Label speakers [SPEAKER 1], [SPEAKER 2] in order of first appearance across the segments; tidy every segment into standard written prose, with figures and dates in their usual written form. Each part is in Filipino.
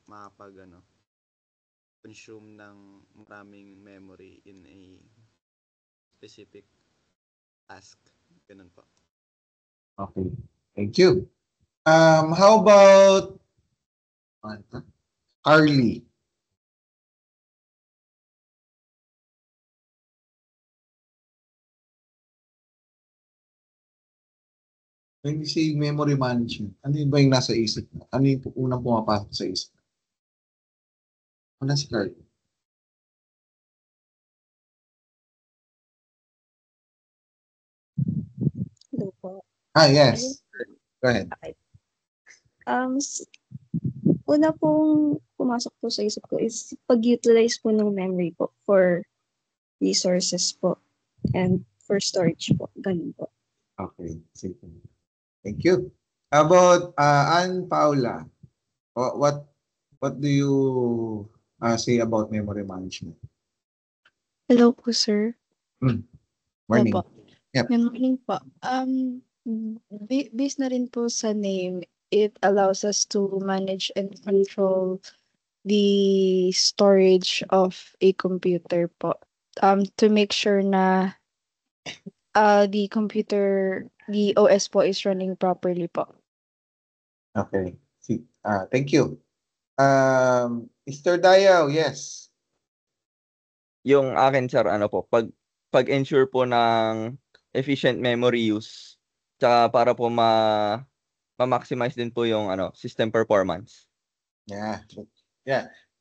[SPEAKER 1] makapag consume ng maraming memory in a specific task. Ganun po.
[SPEAKER 2] Okay. Thank you. How about Carly? When you say memory management, ano yun ba yung nasa isip mo? Ano yung unang pumapasok sa isip mo? Ano si Carly?
[SPEAKER 3] Hello po.
[SPEAKER 2] Yes. Go ahead.
[SPEAKER 3] Okay. Una pong pumasok po sa isip ko is pag-utilize po ng memory po for resources po and for storage po. Ganun po.
[SPEAKER 2] Okay. Sige. Thank you. How about Ann Paula? What do you say about memory management?
[SPEAKER 4] Hello po, sir.
[SPEAKER 2] Morning.
[SPEAKER 4] Opo.
[SPEAKER 2] Yep.
[SPEAKER 4] Good morning po. Based na rin po sa name, it allows us to manage and control the storage of a computer po. To make sure na the computer, the OS po is running properly po.
[SPEAKER 2] Okay. Thank you. Mr. Dayaw, yes.
[SPEAKER 5] Yung akin, sir, pag-ensure po ng efficient memory use, tsaka para po ma-maximize din po yung system performance.
[SPEAKER 2] Yeah.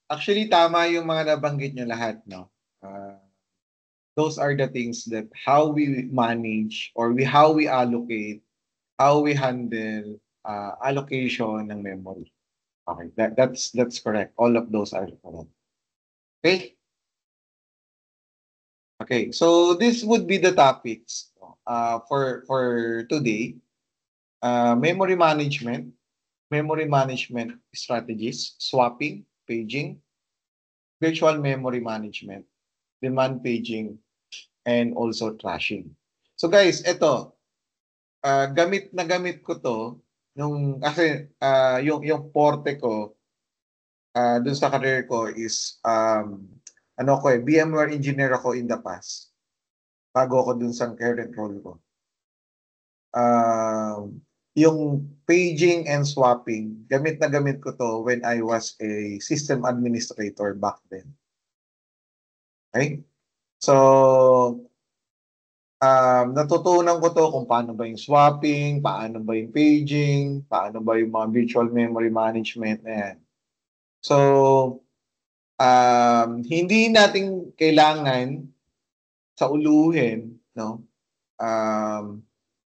[SPEAKER 2] Actually, tama yung mga nabanggit nyo lahat, no? Those are the things that how we manage or how we allocate, how we handle allocation ng memory. Okay, that's correct. All of those are correct. Okay? Okay, so this would be the topics for today. Memory management strategies, swapping, paging, virtual memory management, demand paging, and also trashing. So guys, ito, gamit ko to kasi yung forte ko dun sa career ko is VMware engineer ako in the past bago ako dun sa current role ko. Yung paging and swapping, gamit ko to when I was a system administrator back then. Okay? So, natutunan ko to kung paano ba yung swapping, paano ba yung paging, paano ba yung mga virtual memory management na yan. So, hindi natin kailangan sa uluhin, no?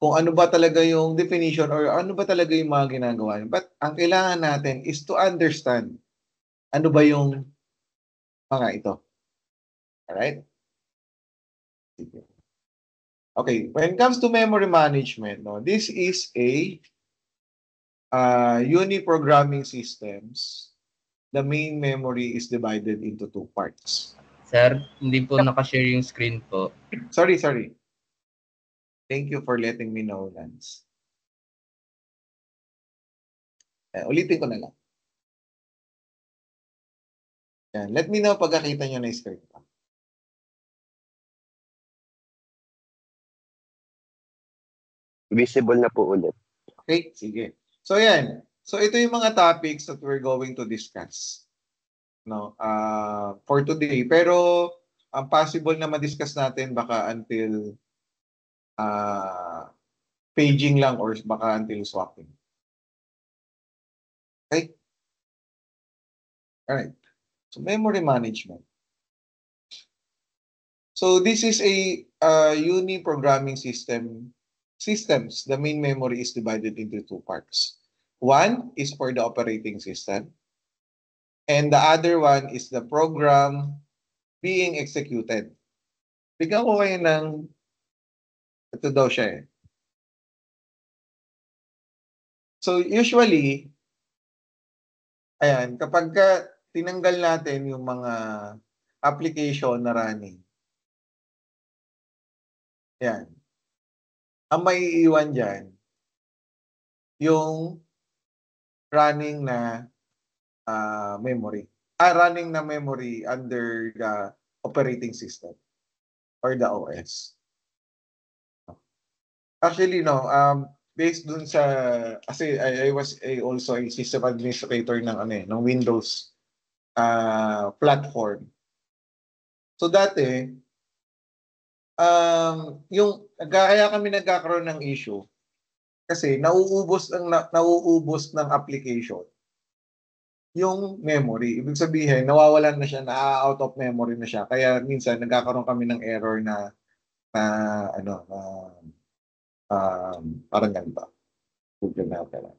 [SPEAKER 2] Kung ano ba talaga yung definition or ano ba talaga yung mga ginagawa. But ang kailangan natin is to understand ano ba yung mga ito. Alright? Okay, when it comes to memory management, no, this is a uni-programming systems. The main memory is divided into two parts.
[SPEAKER 6] Sir, hindi po nakashare yung screen po.
[SPEAKER 2] Sorry. Thank you for letting me know, Lance. Ulitin ko na lang. Yan. Let me know pag nakita nyo na yung screen pa.
[SPEAKER 7] Visible na po ulit.
[SPEAKER 2] Okay, sige. So yan. So ito yung mga topics that we're going to discuss. No, for today. Pero ang possible na ma-discuss natin baka until paging lang or baka until swapping. Okay? Alright. So memory management. So this is a uni programming systems. The main memory is divided into two parts. One is for the operating system, and the other one is the program being executed. Bigyan ko kayo ng ito daw siya eh. So usually, ayan, kapag tinanggal natin yung mga application na running, ayan, ang maiiwan dyan, yung running na memory. Running na memory under the operating system or the OS. Actually, no, based dun sa, kasi I was also a system administrator ng, ng Windows platform. So dati, kaya kami nagkakaroon ng issue kasi nauubos ng application yung memory. Ibig sabihin, nawawalan na siya, na-out of memory na siya. Kaya minsan nagkakaroon kami ng error na parang ganito. Google natin.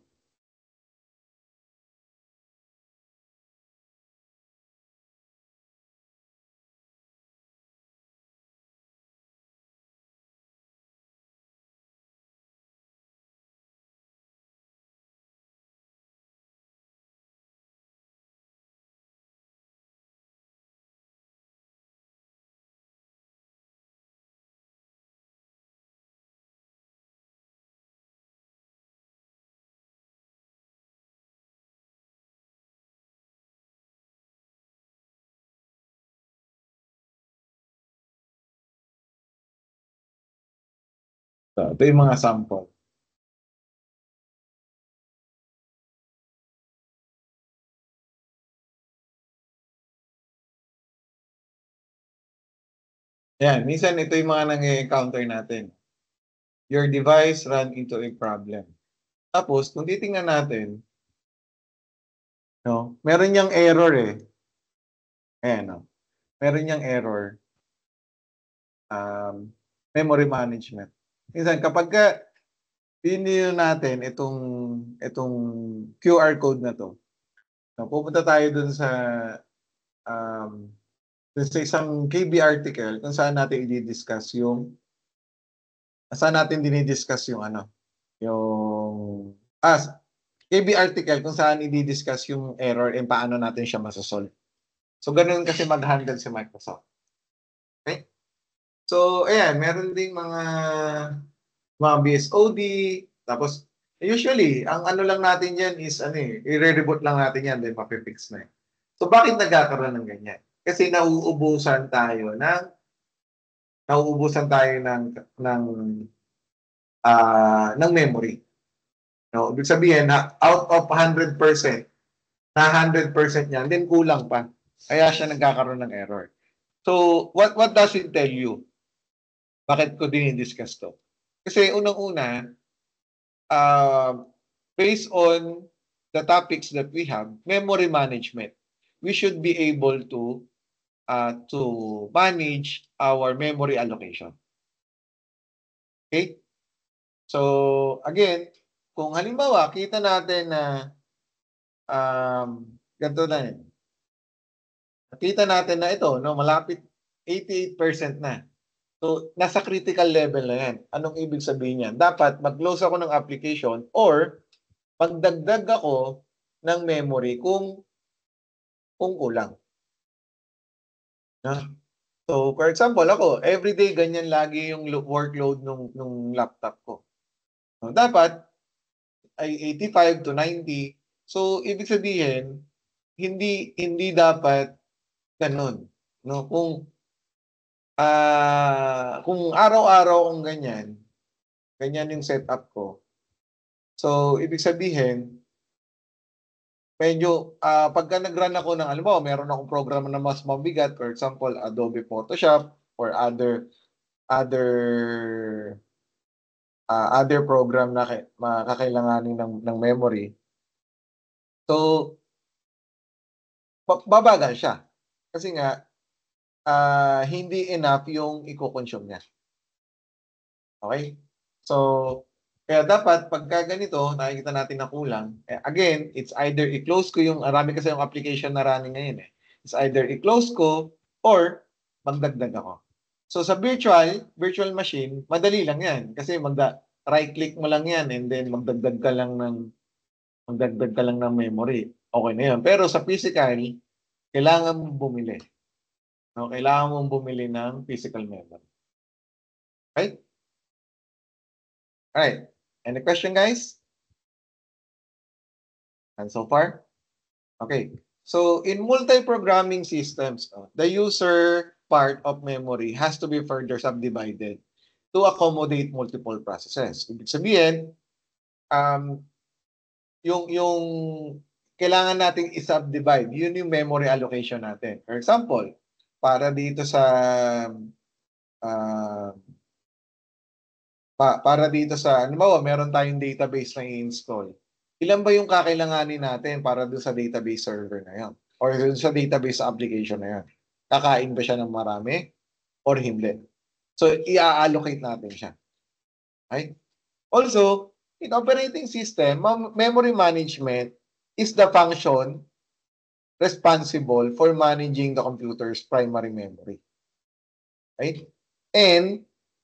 [SPEAKER 2] So, ito yung mga sample. Yan, minsan ito yung mga nang-encounter natin. Your device ran into a problem. Tapos, kung titingnan natin, no, meron niyang error eh. Ayan, no. Meron niyang error. Memory management. Minsan, kapag pinili natin itong QR code na to, no, pupunta tayo dun sa isang KB article kung saan natin i-discuss yung KB article kung saan i-discuss yung error and paano natin siya masosolve. So, ganun kasi mag-handle si Microsoft. Okay? So, ayan, meron ding mga BSOD, tapos, usually, ang ano lang natin yan is, i-reboot lang natin yan, then mapipix na. So, bakit nagkakaroon ng ganyan? Kasi nauubusan tayo ng memory. No, ibig sabihin na out of 100%, na 100% niyan, then kulang pa. Kaya siya nagkakaroon ng error. So, what does it tell you? Bakit ko din-discuss to? Kasi unang-una, based on the topics that we have, memory management, we should be able to manage our memory allocation. Okay? So, again, kung halimbawa, kita natin na ganito na yun. Kita natin na ito, no, malapit 88% na. So, nasa critical level na yan. Anong ibig sabihin yan? Dapat mag-close ako ng application or magdagdag ako ng memory kung kulang. So, for example, ako, everyday ganyan lagi yung workload nung laptop ko. So, dapat ay 85 to 90. So, ibig sabihin, hindi dapat ganun. No? Kung araw-araw kung ganyan yung setup ko. So, ibig sabihin, medyo, pagka nag-run ako ng, alam mo, meron akong program na mas mabigat, for example, Adobe Photoshop or other program na kakailanganin ng memory. So, babagal siya. Kasi nga, hindi enough yung i-consume niya. Okay? So, kaya dapat pagka ganito, nakikita natin na kulang. Again, it's either i-close ko yung, marami kasi yung application na running ngayon eh. It's either i-close ko or magdagdag ako. So sa virtual machine, madali lang yan. Kasi right-click mo lang yan and then magdagdag ka lang ng memory. Okay na yun. Pero sa physical, kailangan mong bumili. No? Kailangan mong bumili ng physical memory. Right? Alright. Any question, guys? And so far? Okay. So in multi-programming systems, the user part of memory has to be further subdivided to accommodate multiple processes. Ibig sabihin, um, yung kailangan nating i-subdivide, yun yung memory allocation natin. For example, para dito sa uh, para dito sa, ano ba, meron tayong database na i-install. Ilan ba yung kakailanganin natin para doon sa database server na yan? Or doon sa database application na yan? Kakain ba siya ng marami or hindi? So, i-allocate natin siya. Okay? Also, in operating system, memory management is the function responsible for managing the computer's primary memory. Right? And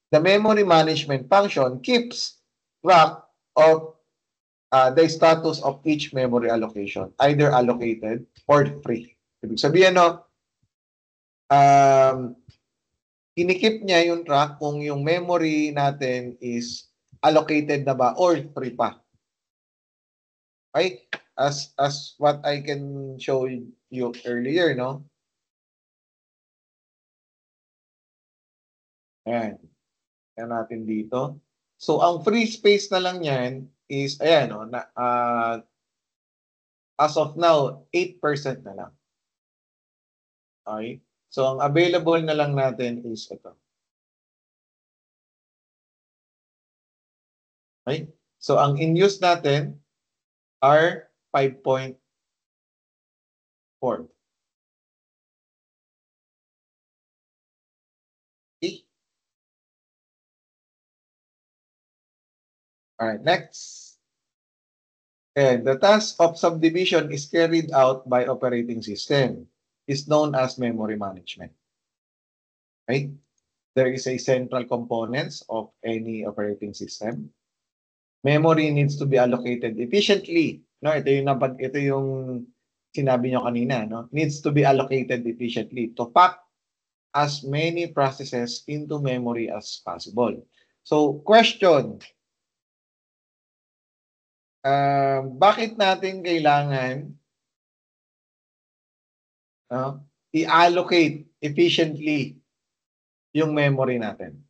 [SPEAKER 2] the memory management function keeps track of the status of each memory allocation, either allocated or free. Ibig sabihin, no, kinikip niya yung track kung yung memory natin is allocated na ba or free pa. Okay? As what I can show you earlier, no? Ayan. Ayan natin dito. So, ang free space na lang yan is, ayan, no, as of now, 8% na lang. Okay? So, ang available na lang natin is ito. Okay? So, ang in-use natin are 5.4. Okay? Alright, next. And the task of subdivision is carried out by operating system. Is known as memory management. Right? There is a central components of any operating system. Memory needs to be allocated efficiently. No, ito yung sinabi nyo kanina, no? Needs to be allocated efficiently to pack as many processes into memory as possible. So, question. Bakit natin kailangan i-allocate efficiently yung memory natin?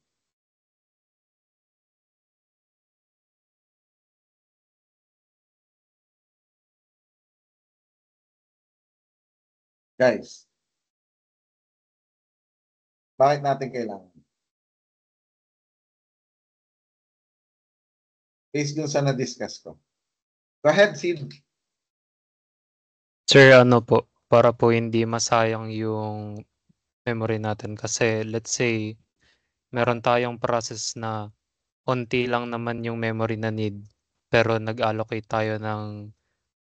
[SPEAKER 2] Guys, bakit natin kailangan? Based dun sa na-discuss ko. Go ahead, Sid.
[SPEAKER 7] Sir, ano po, para po hindi masayang yung memory natin kasi let's say meron tayong process na onti lang naman yung memory na need pero nag-allocate tayo ng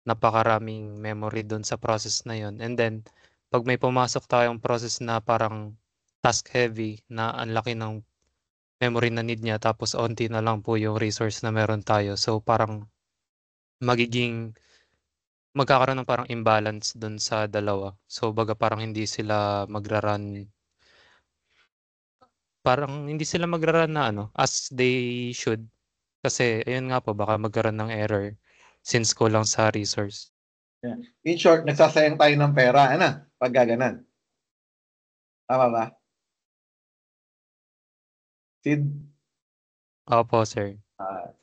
[SPEAKER 7] napakaraming memory doon sa process na yon. And then, pag may pumasok tayong process na parang task heavy na ang laki ng memory na need niya tapos onti na lang po yung resource na meron tayo. So, parang magkakaroon ng parang imbalance dun sa dalawa. So, baga parang hindi sila magra-run na ano, as they should. Kasi, ayun nga po, baka magkaroon ng error since kulang sa resource.
[SPEAKER 2] Yeah. In short, nagsasayang tayo ng pera. Ano? Pag gaganan. Tama ba? Sid?
[SPEAKER 7] Opo, sir.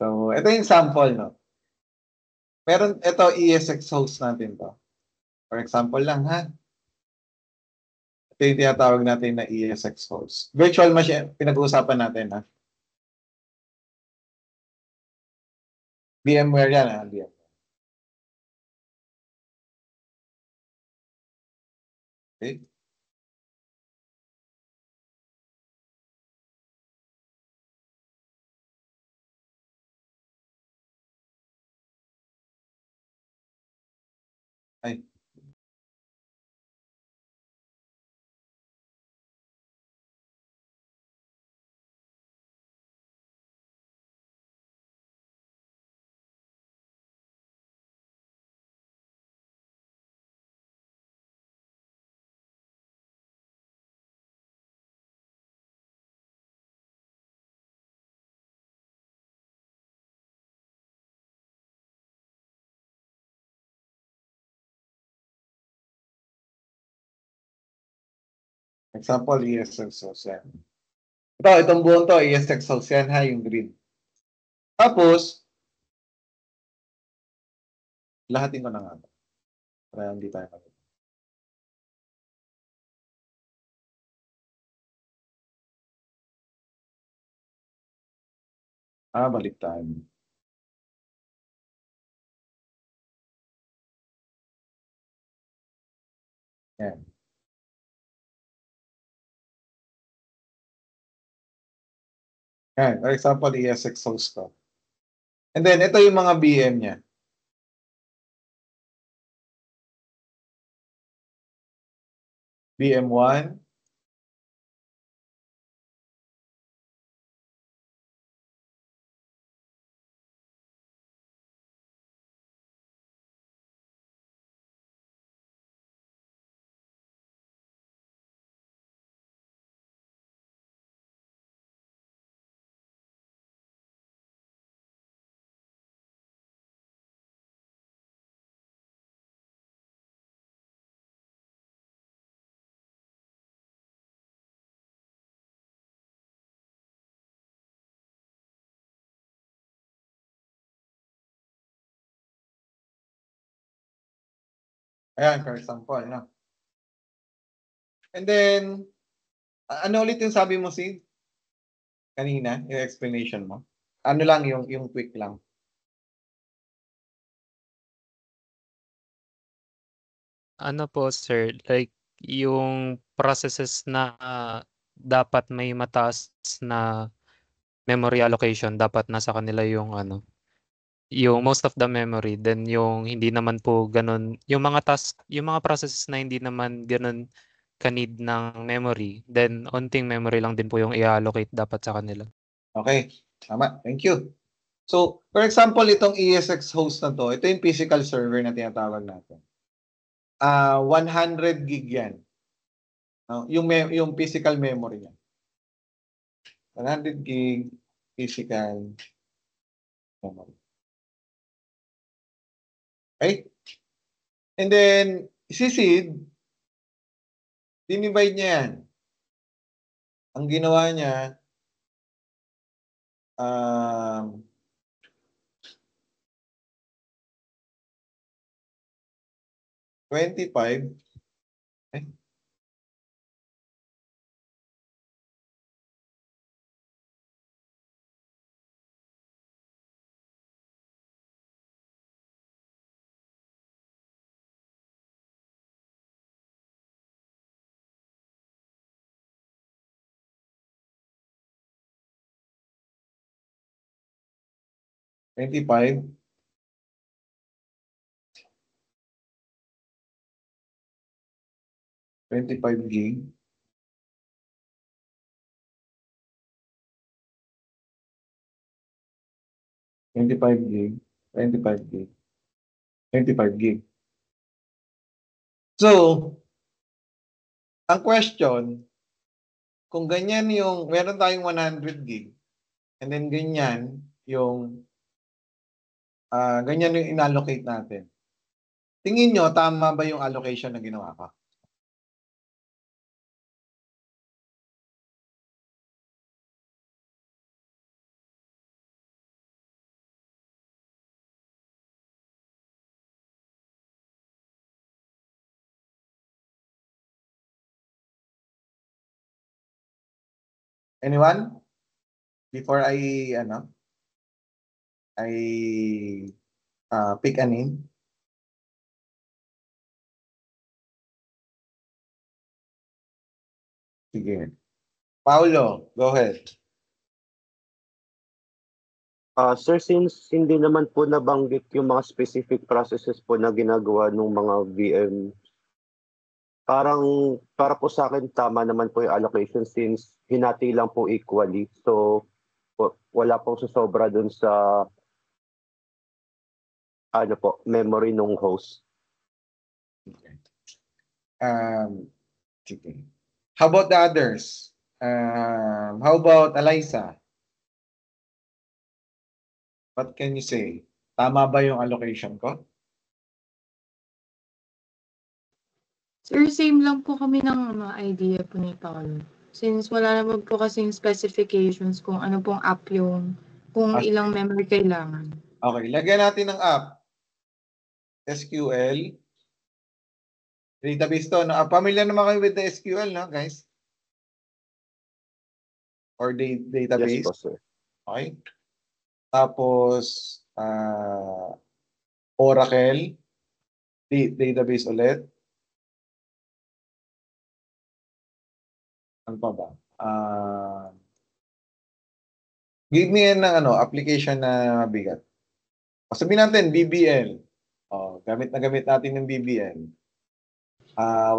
[SPEAKER 2] So, ito yung sample, no? Meron, ito ESX host natin to. For example lang, ha? Ito yung tinatawag natin na ESX host. Virtual machine, pinag-uusapan natin, ha? VMware yan, ha? VMware. Okay? Ay, Example, ESX host yan. Itong buong to, ESX host yan ha, yung green. Tapos, lahatin ko na nga. Para hindi tayo mag- balik tayo. Yan. Yan. For example, ESX host ko. And then, ito yung mga BM niya. BM1. Ayan, for example, no? And then, ano ulit yung sabi mo, Sid? Kanina, yung explanation mo. Ano lang yung quick lang.
[SPEAKER 7] Ano po, sir, like yung processes na dapat may mataas na memory allocation, dapat nasa kanila yung yung most of the memory, then yung hindi naman po ganun, yung mga yung mga processes na hindi naman ganun ka-need ng memory, then onting memory lang din po yung i-allocate dapat sa kanila.
[SPEAKER 2] Okay, tama. Thank you. So, for example, itong ESX host na to, ito yung physical server na tinatawag natin. 100 gig yan. Yung physical memory niya. 100 gig physical memory. Okay? And then, si Sid, dinivide niya yan. Ang ginawa niya, 25. Eh? $25. 25 gig. $25 gig. 25 gig. 25 gig. So, ang question, kung ganyan yung, meron tayong 100 gig, and then ganyan yung inallocate natin. Tingin nyo, tama ba yung allocation na ginawa ko? Anyone? Before I pick a name. Sige. Paulo, go ahead.
[SPEAKER 8] Sir, since hindi naman po nabanggit yung mga specific processes po na ginagawa ng mga VM, para po sa akin tama naman po yung allocation since hinati lang po equally. So, wala pong susobra dun sa memory ng host.
[SPEAKER 2] Okay. Sige. How about the others? How about Eliza? What can you say? Tama ba yung allocation ko?
[SPEAKER 9] Sir, same lang po kami ng idea po ni Paolo. Since wala naman po kasing specifications kung ano pong app yung, kung ilang memory kailangan.
[SPEAKER 2] Okay, lagyan natin ng app. SQL. Database to. No? Familiar naman kayo with the SQL, no, guys? Or database?
[SPEAKER 8] Yes po, sir.
[SPEAKER 2] Okay. Tapos, Oracle. Database ulit. Ano pa ba? Give me ng application na bigat. O, sabihin natin, BBL. Gamit natin ng BBL.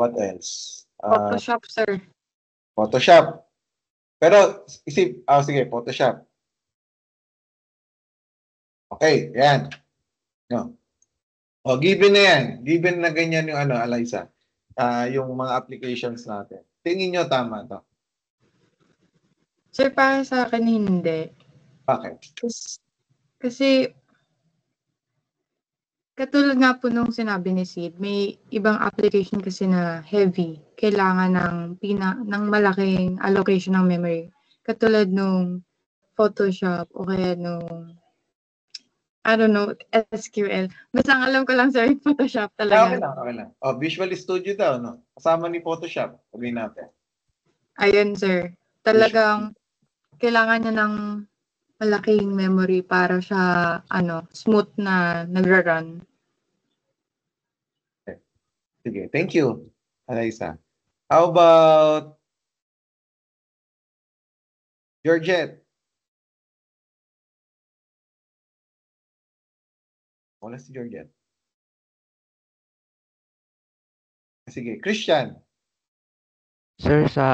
[SPEAKER 2] What else?
[SPEAKER 9] Photoshop, sir.
[SPEAKER 2] Photoshop. Pero, sige, Photoshop. Okay, yan. No. Given na yan. Given na ganyan yung Eliza. Yung mga applications natin. Tingin nyo tama to.
[SPEAKER 9] Sir, para sa akin hindi.
[SPEAKER 2] Bakit?
[SPEAKER 9] Kasi katulad nga po nung sinabi ni Sid, may ibang application kasi na heavy. Kailangan ng malaking allocation ng memory. Katulad nung Photoshop o kaya nung I don't know, SQL. Basta ang alam ko lang, sir, Photoshop talaga.
[SPEAKER 2] Okay lang. Visual Studio daw, no? Kasama ni Photoshop. Sabihin natin.
[SPEAKER 9] Ayun, sir. Talagang kailangan niya ng malaking memory para siya, smooth na nagra-run.
[SPEAKER 2] Okay. Sige, thank you, Eliza. How about Georgette? Wala si Georgette. Sige, Christian.
[SPEAKER 10] Sir, sa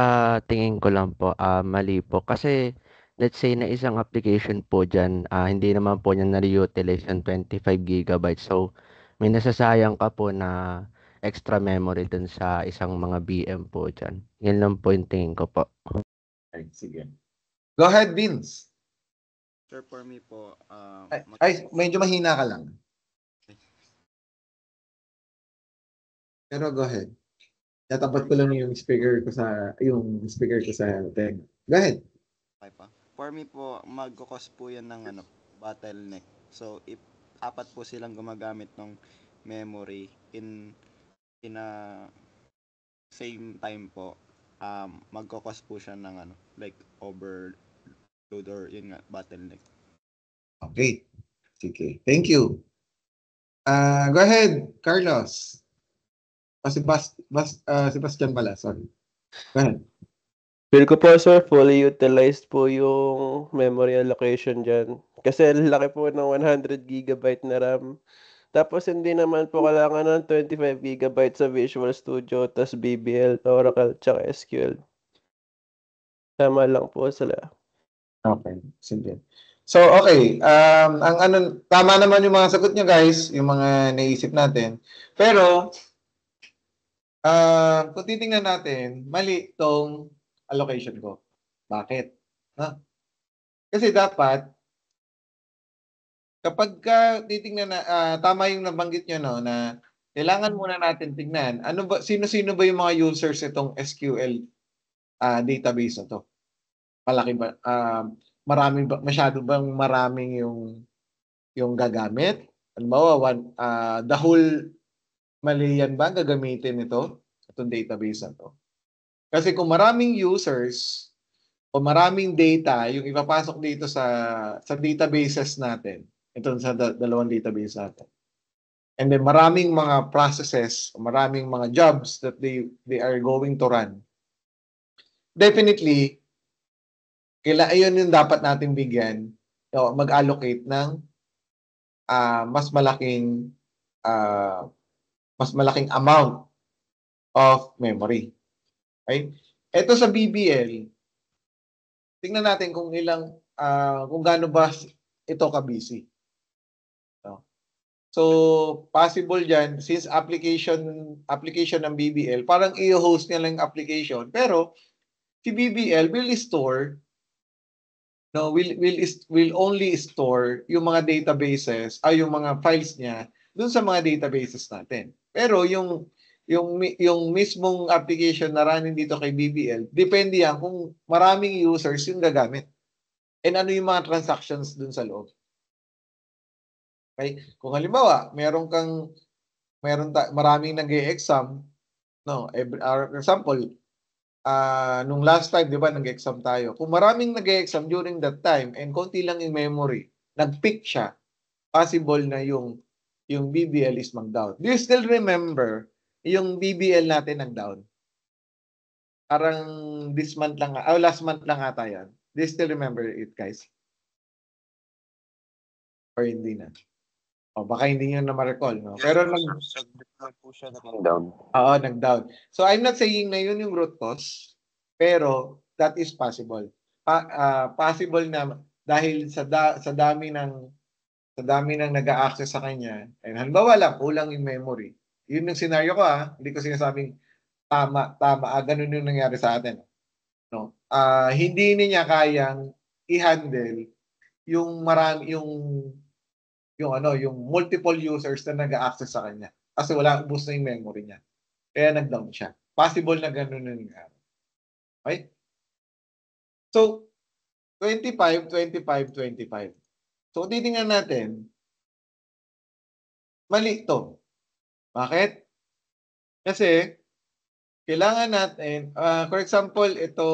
[SPEAKER 10] tingin ko lang po, mali po. Kasi, let's say na isang application po dyan, hindi naman po niya na-utilize yung 25 gigabytes. So, may nasasayang ka po na extra memory dun sa isang mga BM po dyan. Yan lang po yung tingin ko po.
[SPEAKER 2] Okay, sige. Go ahead, Vince.
[SPEAKER 1] Sir, for me po,
[SPEAKER 2] medyo mahina ka lang. Pero go ahead. Tatapat ko lang yung speaker ko sa tenga. Go ahead.
[SPEAKER 1] Okay pa. For me po, magkukos po yan ng bottleneck. So, if apat po silang gumagamit ng memory in a same time po, magkukos po siya ng like overload or yun nga, bottleneck.
[SPEAKER 2] Okay. Sige. Thank you. Go ahead, Carlos. Sebastian pala, sorry. Go ahead.
[SPEAKER 11] Feel ko po, sir, fully utilized po yung memory allocation dyan. Kasi laki po ng 100 gigabyte na RAM. Tapos hindi naman po kailangan ng 25 gigabyte sa Visual Studio, tas BBL, Oracle, tsaka SQL. Tama lang po sila.
[SPEAKER 2] Okay, sige. So, okay. Tama naman yung mga sagot nyo, guys, yung mga naisip natin. Pero, kung titingnan natin, mali tong allocation ko. Bakit? Kasi dapat, kapag titingnan na, tama yung nabanggit nyo, no, na kailangan muna natin tingnan, sino-sino ba yung mga users itong SQL database na to? Malaki ba? Masyado bang maraming yung gagamit? Halimbawa, the whole Malayan ba gagamitin itong database na to? Kasi kung maraming users o maraming data yung ipapasok dito sa databases natin, ito sa dalawang database natin. And then maraming mga processes, maraming mga jobs that they are going to run. Definitely, ayun yung dapat nating bigyan, mag-allocate ng mas malaking amount of memory. Okay? Ito sa BBL, tingnan natin kung gaano ba ito ka-busy. So, possible dyan, since application ng BBL, parang i-host niya lang yung application, pero si BBL will only store yung mga databases, yung mga files niya dun sa mga databases natin. Pero yung yung mismong application na running dito kay BBL, depende yan kung maraming users yung gagamit. And ano yung mga transactions dun sa loob. Okay? Kung halimbawa, maraming nag-e-exam, no, for example, nung last time, di ba, nag-exam tayo. Kung maraming nag-exam during that time and konti lang yung memory, nag-pick siya, possible na yung BBL is mag-down. Do you still remember yung BBL natin nag-down? Parang this month lang, last month lang ata yan. Do you still remember it, guys? Or hindi na? O, baka hindi nyo na ma-recall, no? Pero
[SPEAKER 8] po siya nag-down.
[SPEAKER 2] Oo, nag-down. So, I'm not saying na yun yung root cause, pero that is possible. Possible na dahil sa dami ng nag-a-access sa kanya, and halimbawa lang, kulang yung memory. Yun yung scenario ko, hindi ko sinasabing tama, ganun yung nangyari sa atin. No? Hindi niya kayang i-handle yung yung multiple users na nag-a-access sa kanya. Kasi ubos na yung memory niya. Kaya nag-down siya. Possible na ganun yung nangyari. Okay? So, 25, 25, 25. So, titingnan natin, mali ito. Bakit? Kasi, kailangan natin, for example, ito,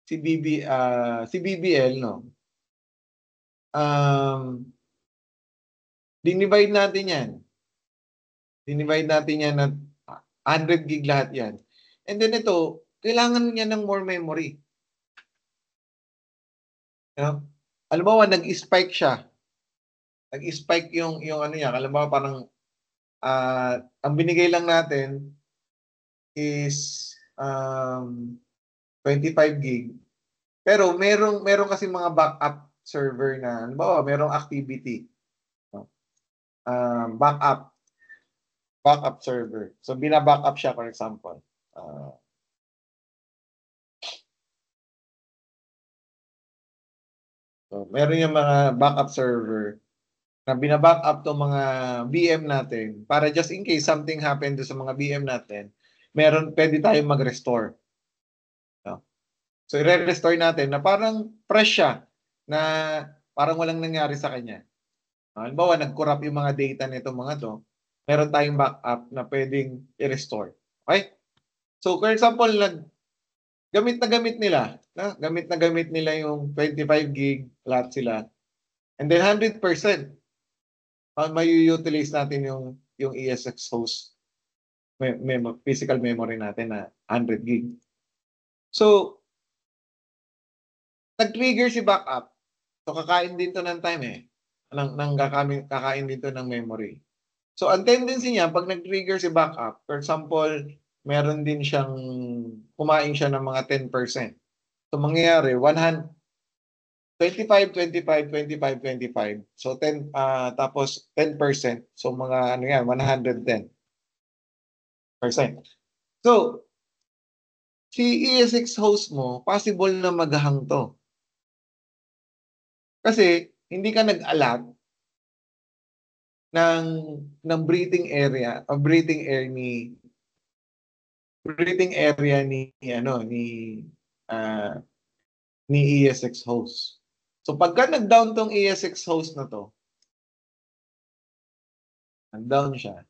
[SPEAKER 2] si BBL, no? Dinivide natin yan. Dinivide natin yan na 100 gig lahat yan. And then ito, kailangan niya ng more memory. Halimbawa, nag-spike siya. Nag-spike yung ano niya. Halimbawa, parang ang binigay lang natin is 25 gig. Pero meron kasi mga backup server na, halimbawa, merong activity. Backup server. So, bina-backup siya, for example. So, meron yung mga backup server na bina-backup to mga VM natin para just in case something happened sa mga VM natin, pwede tayong mag-restore. No? So, i-restore natin na parang fresh siya, na parang walang nangyari sa kanya. Halimbawa, nag-corrupt yung mga data nito mga to, meron tayong backup na pwedeng i-restore. Okay? So, for example, gamit na gamit nila yung 25 gig, lahat sila. And then 100%, may utilize natin yung ESX host physical memory natin na 100 gig. So, nag-trigger si backup. So, kakain din to ng time kakain din to ng memory. So, ang tendency niya, pag nag-trigger si backup, for example, meron din siyang, kumain siya ng mga 10%. So, mangyayari, 25, 25, 25, 25. So, tapos 10%. So, mga 110%. So, si ESX host mo, possible na maghang to. Kasi, hindi ka nag-allot ng breathing area ni ESX host. So pagka nag-down tong ESX host na to, nag-down siya.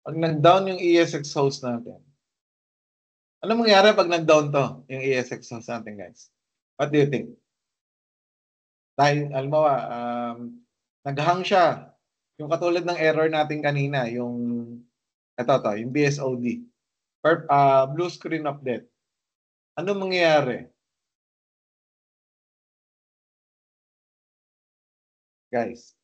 [SPEAKER 2] Pag nag-down yung ESX host natin, ano mangyayari pag nag-down to, yung ESX host natin, guys? What do you think? Dahil, halimbawa, nag-hang siya. Yung katulad ng error natin kanina, yung BSOD. Blue screen of death. Ano mangyayari? guys.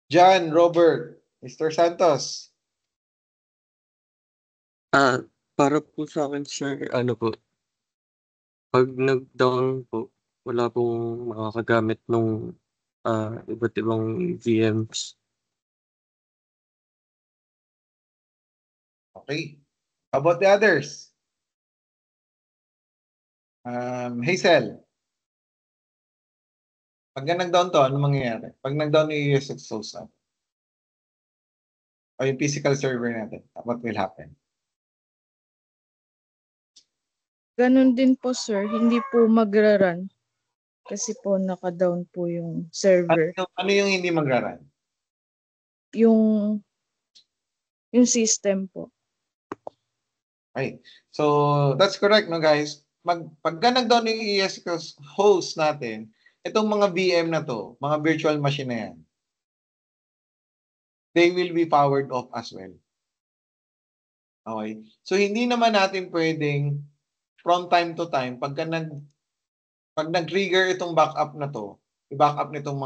[SPEAKER 2] John, Robert, Mr. Santos.
[SPEAKER 12] Para po sa akin, sir, ano po, pag nag-down po, wala pong makakagamit nung iba't ibang VMs.
[SPEAKER 2] Okay. How about the others? Hazel. Pag nag-down to, ano mangyayari? Pag nag-down yung ESX source natin, o yung physical server natin, what will happen?
[SPEAKER 13] Ganun din po, sir. Hindi po magra-run. Kasi po naka-down po yung server.
[SPEAKER 2] Ano yung hindi magra-run?
[SPEAKER 13] Yung system po.
[SPEAKER 2] Okay. So, that's correct, no, guys? Pagka nag-down yung ESX host natin, itong mga VM na to, mga virtual machine na yan, they will be powered off as well. Okay? So, hindi naman natin pwedeng from time to time, pag nag-trigger itong backup na to, i-backup nitong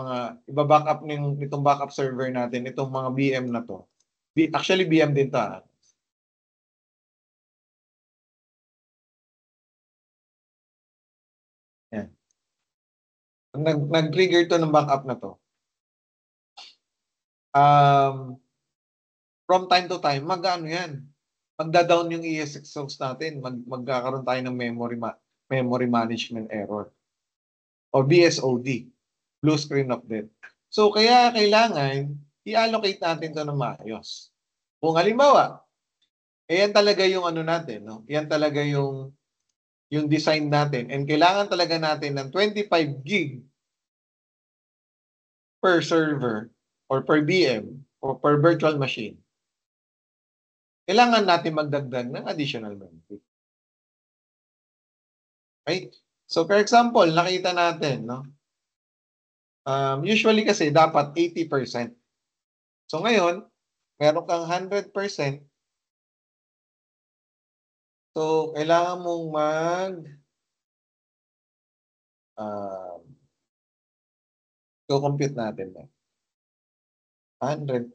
[SPEAKER 2] backup server natin, itong mga VM na to. Actually, VM din to. Yan. Nag-trigger to ng backup na to. From time to time, mag-ano yan? Magda-down yung ESX source natin. Magkakaroon tayo ng memory management error. O BSOD, blue screen of death. So, kaya kailangan i-allocate natin ito ng maayos. Kung halimbawa, yan talaga yung ano natin, no? Yan talaga yung design natin. And kailangan talaga natin ng 25 gig per server or per VM or per virtual machine. Kailangan natin magdagdag ng additional memory. Okay? So, for example, nakita natin, no? Usually kasi dapat 80%. So, ngayon, meron kang 100%. So, kailangan mong compute natin na 100%.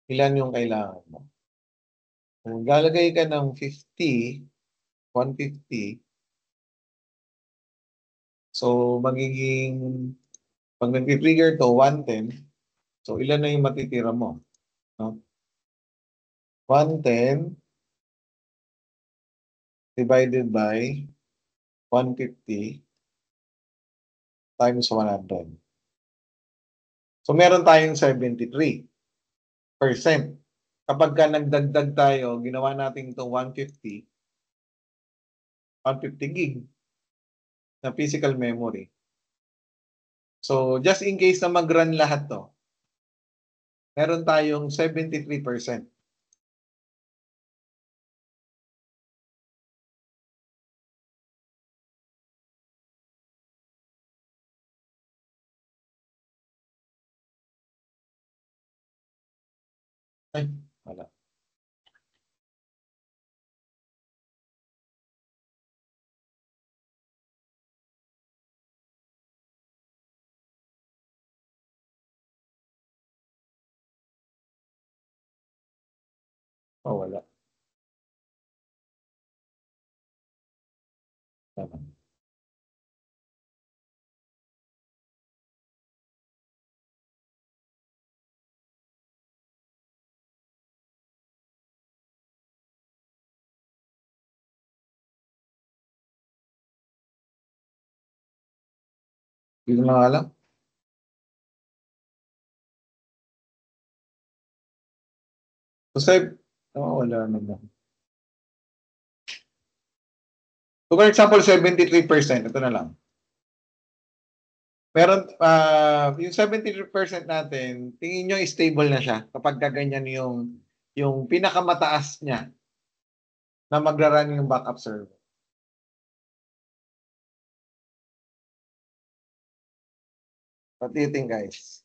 [SPEAKER 2] Ilan yung kailangan mo? Kung lalagay ka ng 50, 150, so magiging, pag nag-trigger to, 110, so ilan na yung matitira mo? No? 110 divided by 150 times 100. So meron tayong 73%. Kapag ka nagdagdag tayo, ginawa natin itong 150 gig na physical memory. So, just in case na mag-run lahat to, meron tayong 73%. Ay, wala. Oh, wala. Tama. Hindi ko na alam. So, wala naman. So, for example, 73%, ito na lang. Meron, yung 73% natin, tingin nyo stable na siya kapag ganyan yung pinakamataas niya na magra-run yung backup server. What do you think, guys?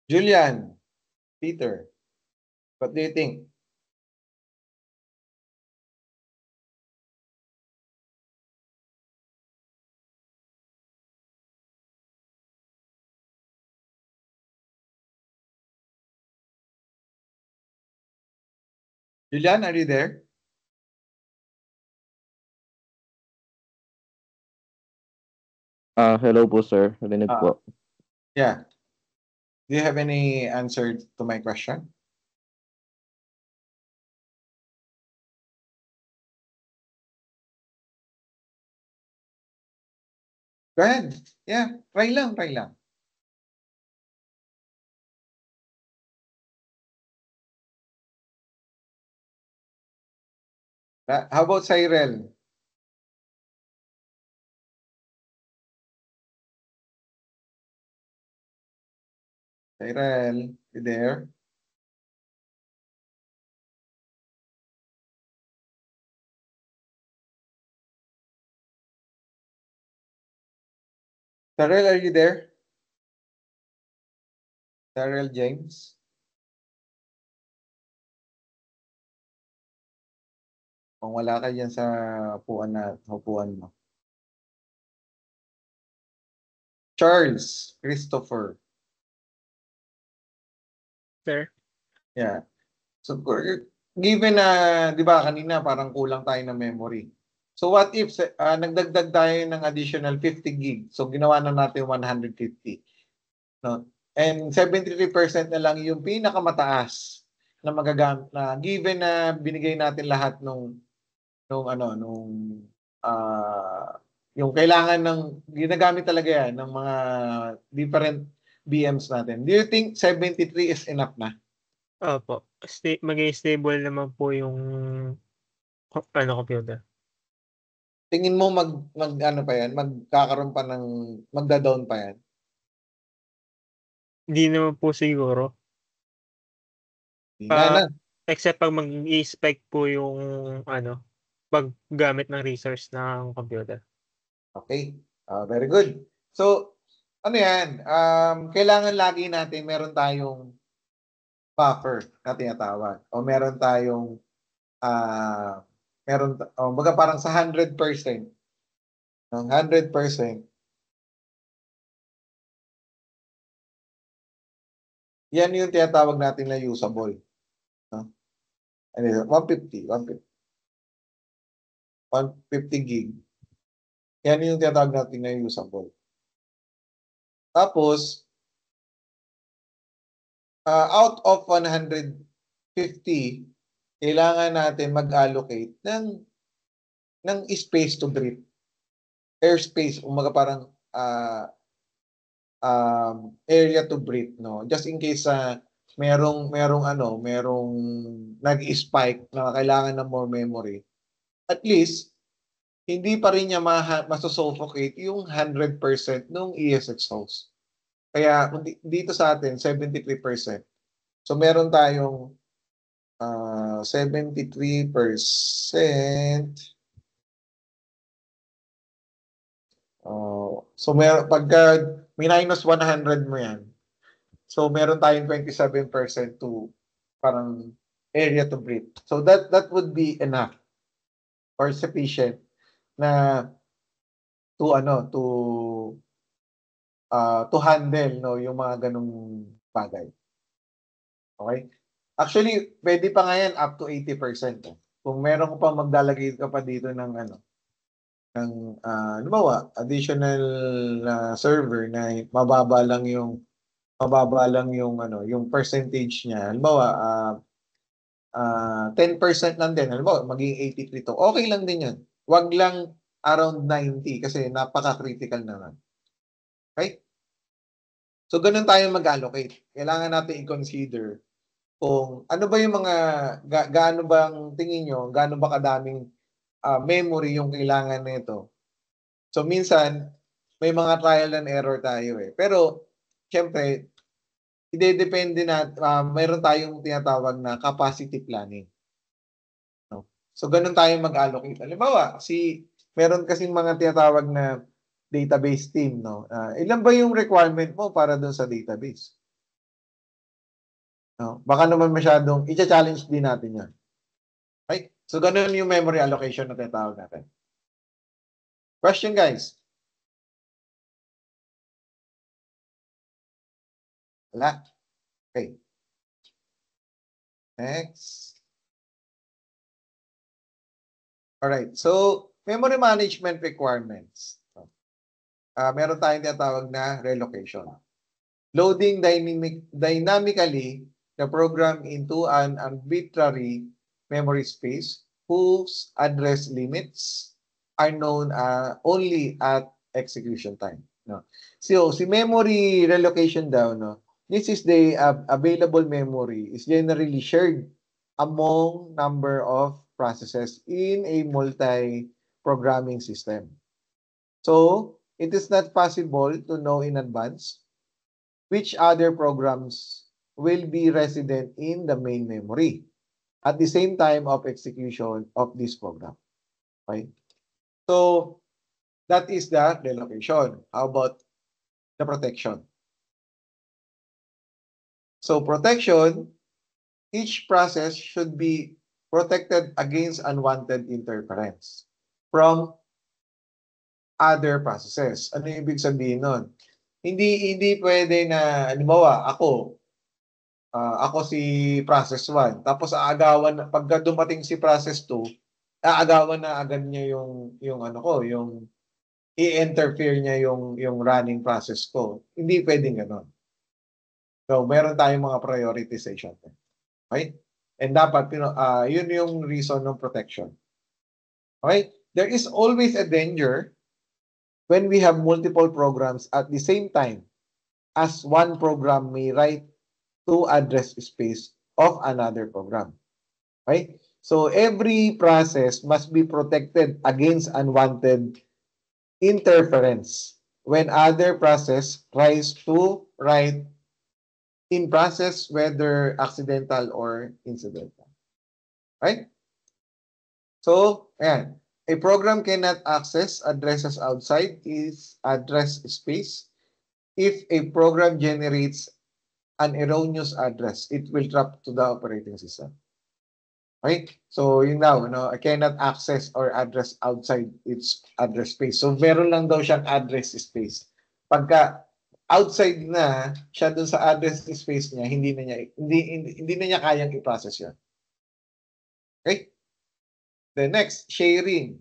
[SPEAKER 2] Julian, Peter, what do you think? Julian, are you there?
[SPEAKER 10] Hello po, sir. Narinig po.
[SPEAKER 2] Yeah. Do you have any answer to my question? Go ahead. Yeah, try lang, try lang. How about Cyril? Cyril, you there? Cyril, are you there? Cyril James? Kung wala ka dyan sa upuan mo. Charles Christopher.
[SPEAKER 14] Sir?
[SPEAKER 2] Yeah. So, given na, di ba, kanina parang kulang tayo ng memory. So, what if nagdagdag tayo ng additional 50 gig? So, ginawa na natin 150. No? And 73% na lang yung pinakamataas na magagamit na given na binigay natin lahat nung yung kailangan ng ginagamit talaga yan ng mga different BMs natin. Do you think 73 is enough na?
[SPEAKER 14] Opo. Maging stable naman po yung computer.
[SPEAKER 2] Tingin mo magkakaroon pa ng magda-down pa yan?
[SPEAKER 14] Hindi naman po siguro. Except pag mag-i-spike po yung paggamit ng resource ng computer.
[SPEAKER 2] Okay. Very good. So, yan? Kailangan lagi natin meron tayong buffer na tinatawag. O meron tayong baga parang sa 100%. Ng 100%. Yan yung tinatawag natin na usable. 150 gig. Yan yung tinatawag natin na usable. Tapos, out of 150, kailangan natin mag-allocate ng space to breathe. Airspace, umaga parang area to breathe, no? Just in case merong nag-spike na kailangan ng more memory. At least hindi pa rin niya maso-suffocate yung 100% ng ESX host. Kaya dito sa atin 73%. So meron tayong 73%. So pagka minus 100 mo yan. So meron tayong 27% to parang area to breathe. So that would be enough or sufficient na to handle yung mga ganung bagay. Okay? Actually, pwede pa nga yan up to 80%. Kung meron ko pa maglalagay ka pa dito ng additional server na mababa lang yung percentage niya. Halimbawa, 10% lang din. Halimbawa, maging 83 to. Okay lang din yun. Wag lang around 90 kasi napaka-critical naman. Okay? So, ganun tayo mag-allocate. Kailangan natin i-consider kung ano ba yung mga, gaano bang tingin nyo, gaano ba kadaming memory yung kailangan nito. So, minsan, may mga trial and error tayo eh. Pero, syempre, idedepende na, mayroon tayong tinatawag na capacity planning. No? So, ganun tayo mag-allocate. Halimbawa, meron kasing mga tinatawag na database team. No? Ilan ba yung requirement mo para doon sa database? No? Baka naman masyadong, i-challenge din natin yan. Right? So, ganun yung memory allocation na tinatawag natin. Question, guys? Wala. Okay. Next. Alright. So, memory management requirements. Meron tayong tinatawag na relocation. Loading dynamically the program into an arbitrary memory space whose address limits are known only at execution time. No? So, si memory relocation daw, no? This is the available memory is generally shared among number of processes in a multi-programming system. So, it is not possible to know in advance which other programs will be resident in the main memory at the same time of execution of this program. Okay? So, that is the relocation. How about the protection? So, protection, each process should be protected against unwanted interference from other processes. Ano yung ibig sabihin nun? Hindi pwede na, halimbawa, ako si process 1, tapos aagawan, pagka dumating si process 2, aagawan na agad niya yung ano ko, yung i-interfere niya yung running process ko. Hindi pwedeng gano'n. So, meron tayong mga prioritization. Okay? And dapat, yun yung reason ng protection. Okay? There is always a danger when we have multiple programs at the same time as one program may write to address space of another program. Okay? So, every process must be protected against unwanted interference when other process tries to write in process, whether accidental or incidental. Right? So, ayan. A program cannot access addresses outside its address space. If a program generates an erroneous address, it will drop to the operating system. Right? So, yun now, I cannot access or address outside its address space. So, meron lang daw siyang address space. Pagka outside na siya dun sa address space niya, hindi na niya kayang i-process yun. Okay? The next, sharing.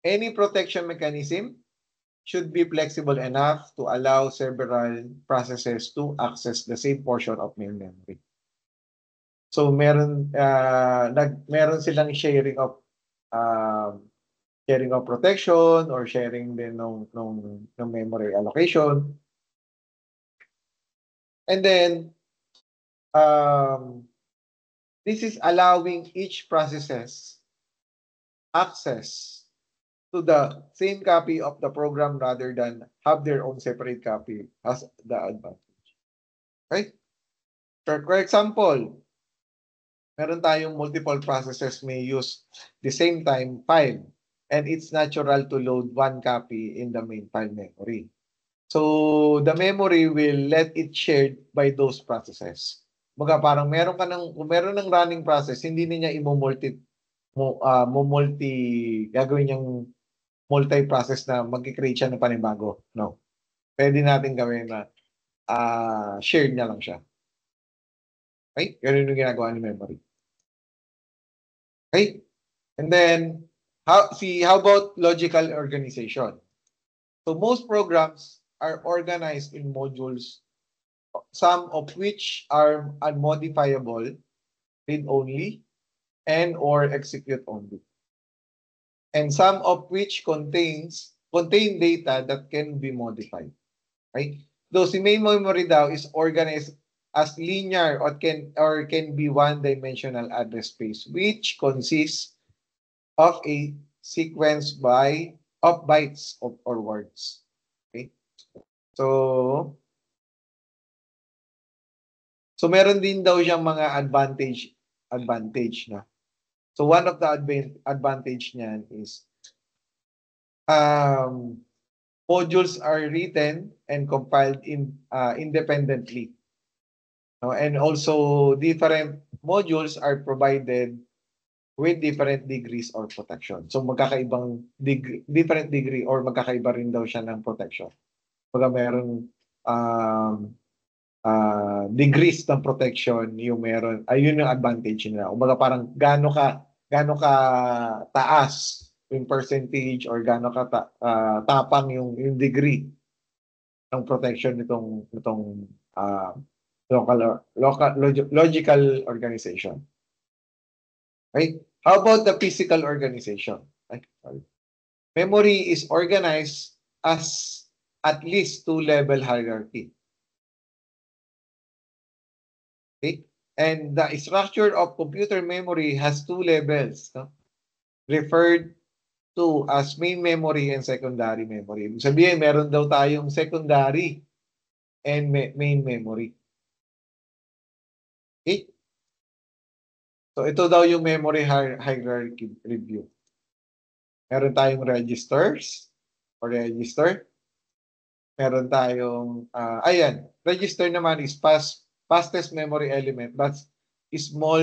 [SPEAKER 2] Any protection mechanism should be flexible enough to allow several processes to access the same portion of main memory. So meron silang sharing of protection or sharing din ng memory allocation. And then this is allowing each processes access to the same copy of the program rather than have their own separate copy as the advantage. Right? For example, meron tayong multiple processes may use the same time file, and it's natural to load one copy in the main file memory. So, the memory will let it shared by those processes. Baga parang kung meron ng running process, hindi niya gagawin niyang multi-process na mag-create siya ng panibago. No. Pwede natin gawin na shared niya lang siya. Okay? Ganun yung ginagawa ni memory. Okay? And then, how about logical organization? So, most programs are organized in modules, some of which are unmodifiable, read only, and or execute only. And some of which contain data that can be modified. Right? Though si main memory daw is organized as linear or can be one-dimensional address space, which consists of a sequence of bytes or words. Okay? So meron din daw siyang mga advantage na. So one of the advantage niyan is modules are written and compiled independently. No? And also different modules are provided with different degrees or protection. So magkakaibang different degree or magkakaiba rin daw siya ng protection. Pag meron degrees ng protection yung meron, ayun yung advantage nila. Kumbaga parang gaano ka taas yung percentage or gaano ka tapang yung degree ng protection nitong logical organization. Okay? How about the physical organization? Memory is organized as at least two-level hierarchy. Okay? And the structure of computer memory has two levels, no? Referred to as main memory and secondary memory. Ibig sabihin, meron daw tayong secondary and main memory. Okay? So ito daw yung memory hierarchy review. Meron tayong registers or register. Meron tayong, register naman is fastest memory element, but small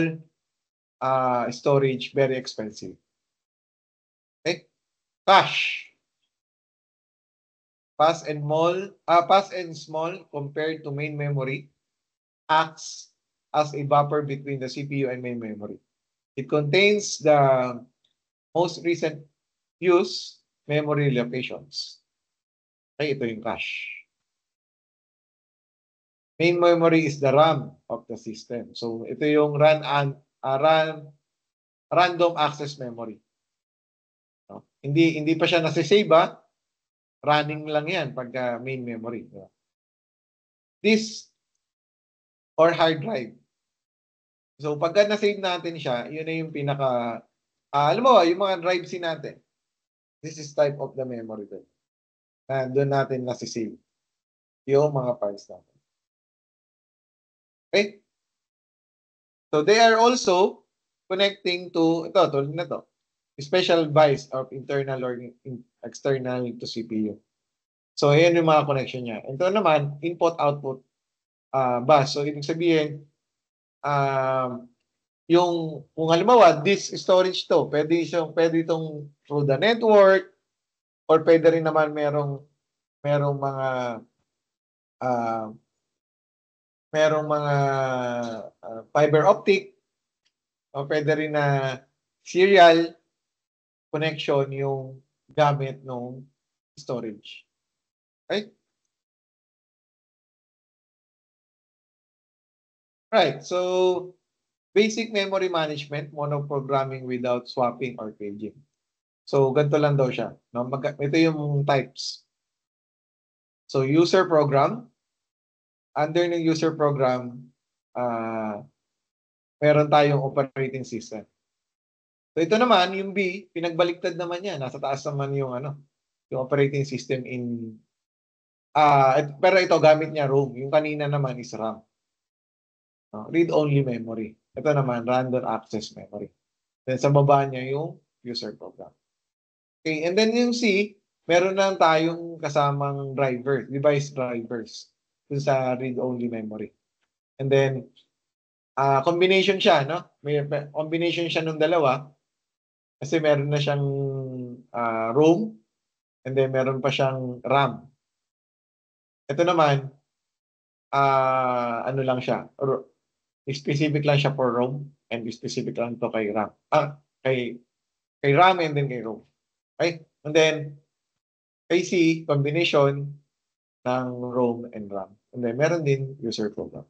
[SPEAKER 2] storage, very expensive. Okay? Cache. Fast and small compared to main memory, acts as a buffer between the CPU and main memory. It contains the most recent use memory locations. Okay, ito yung cache. Main memory is the RAM of the system. So ito yung random access memory. No? Hindi pa siya nasa-save, running lang yan pagka main memory. This or hard drive. So pagka na-save natin siya, yun na yung pinaka alam mo, yung mga drives natin. This is type of the memory doon. Doon natin nasi-save yung mga files natin. Okay? So they are also connecting to ito, tulad na to. Special device of internal or external to CPU. So ayan yung mga connection niya. Ito naman, input-output bus. So ibig sabihin, yung kung halimbawa, disk storage to, pwede itong through the network or pwede rin naman merong mga fiber optic o pwede rin na serial connection yung gamit ng storage. Okay? Right. So basic memory management, monoprogramming without swapping or paging. So ganito lang daw siya. No? Ito yung types. So user program. Under ng user program, meron tayong operating system. So ito naman, yung B, pinagbaliktad naman yan. Nasa taas naman yung yung operating system in pero ito gamit niya ROM. Yung kanina naman is RAM. No? Read-only memory. Ito naman, random access memory. Then sa baba niya yung user program. Okay, and then yung C, meron lang tayong kasamang driver, device drivers dun sa read-only memory. And then, combination siya, no? May combination siya ng dalawa kasi meron na siyang ROM and then meron pa siyang RAM. Ito naman, ano lang siya, specific lang siya for ROM and specific lang to kay RAM. Kay RAM and then kay ROM. Okay? And then, kay C, combination ng ROM and RAM. And then, meron din user program.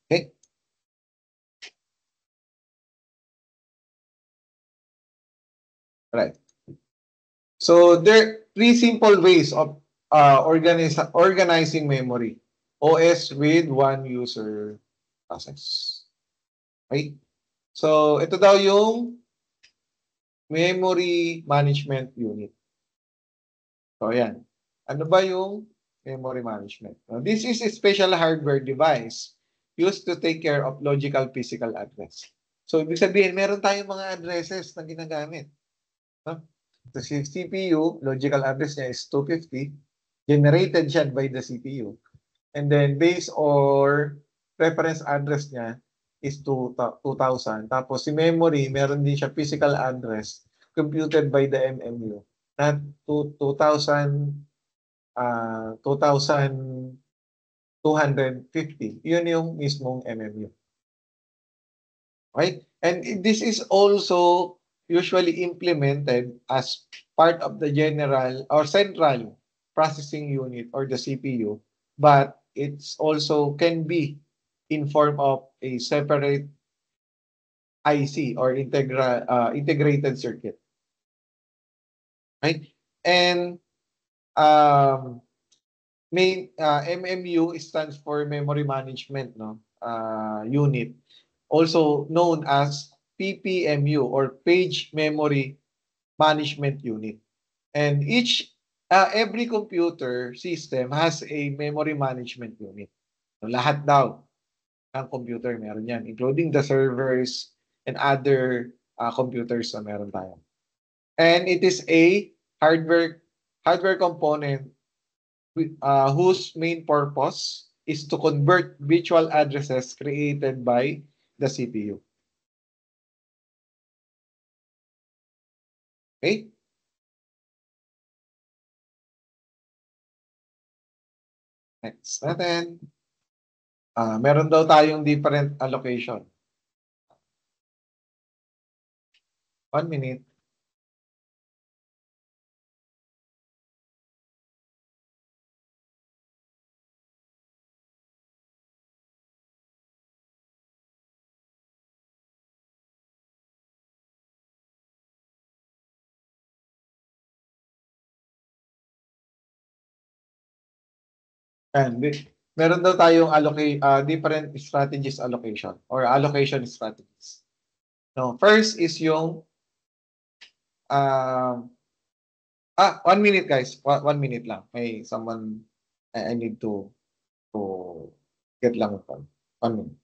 [SPEAKER 2] Okay? Right. So, there are three simple ways of organizing memory. OS with one user process. Okay? So, ito daw yung memory management unit. So, ayan. Ano ba yung memory management? Now, this is a special hardware device used to take care of logical physical address. So, ibig sabihin, meron tayong mga addresses na ginagamit. No? So, si CPU, logical address niya is 250. Generated siya by the CPU. And then, base or reference address niya is 2000. Tapos, si memory, meron din siya physical address computed by the MMU. At 2,250. Yun yung mismong MMU. Right? And this is also usually implemented as part of the general or central processing unit or the CPU, but it's also can be in form of a separate IC or integrated circuit. Right? And MMU stands for Memory Management Unit, also known as PPMU or Page Memory Management Unit. And every computer system has a memory management unit. So, lahat daw ng computer meron yan, including the servers and other computers na meron tayo. And it is a hardware component whose main purpose is to convert virtual addresses created by the CPU. Okay? Next natin. Meron daw tayong different allocation. 1 minute. And meron daw tayong different strategies allocation or allocation strategies. No, first is yung 1 minute guys. 1 minute lang. May someone I need to get lang from 1 minute.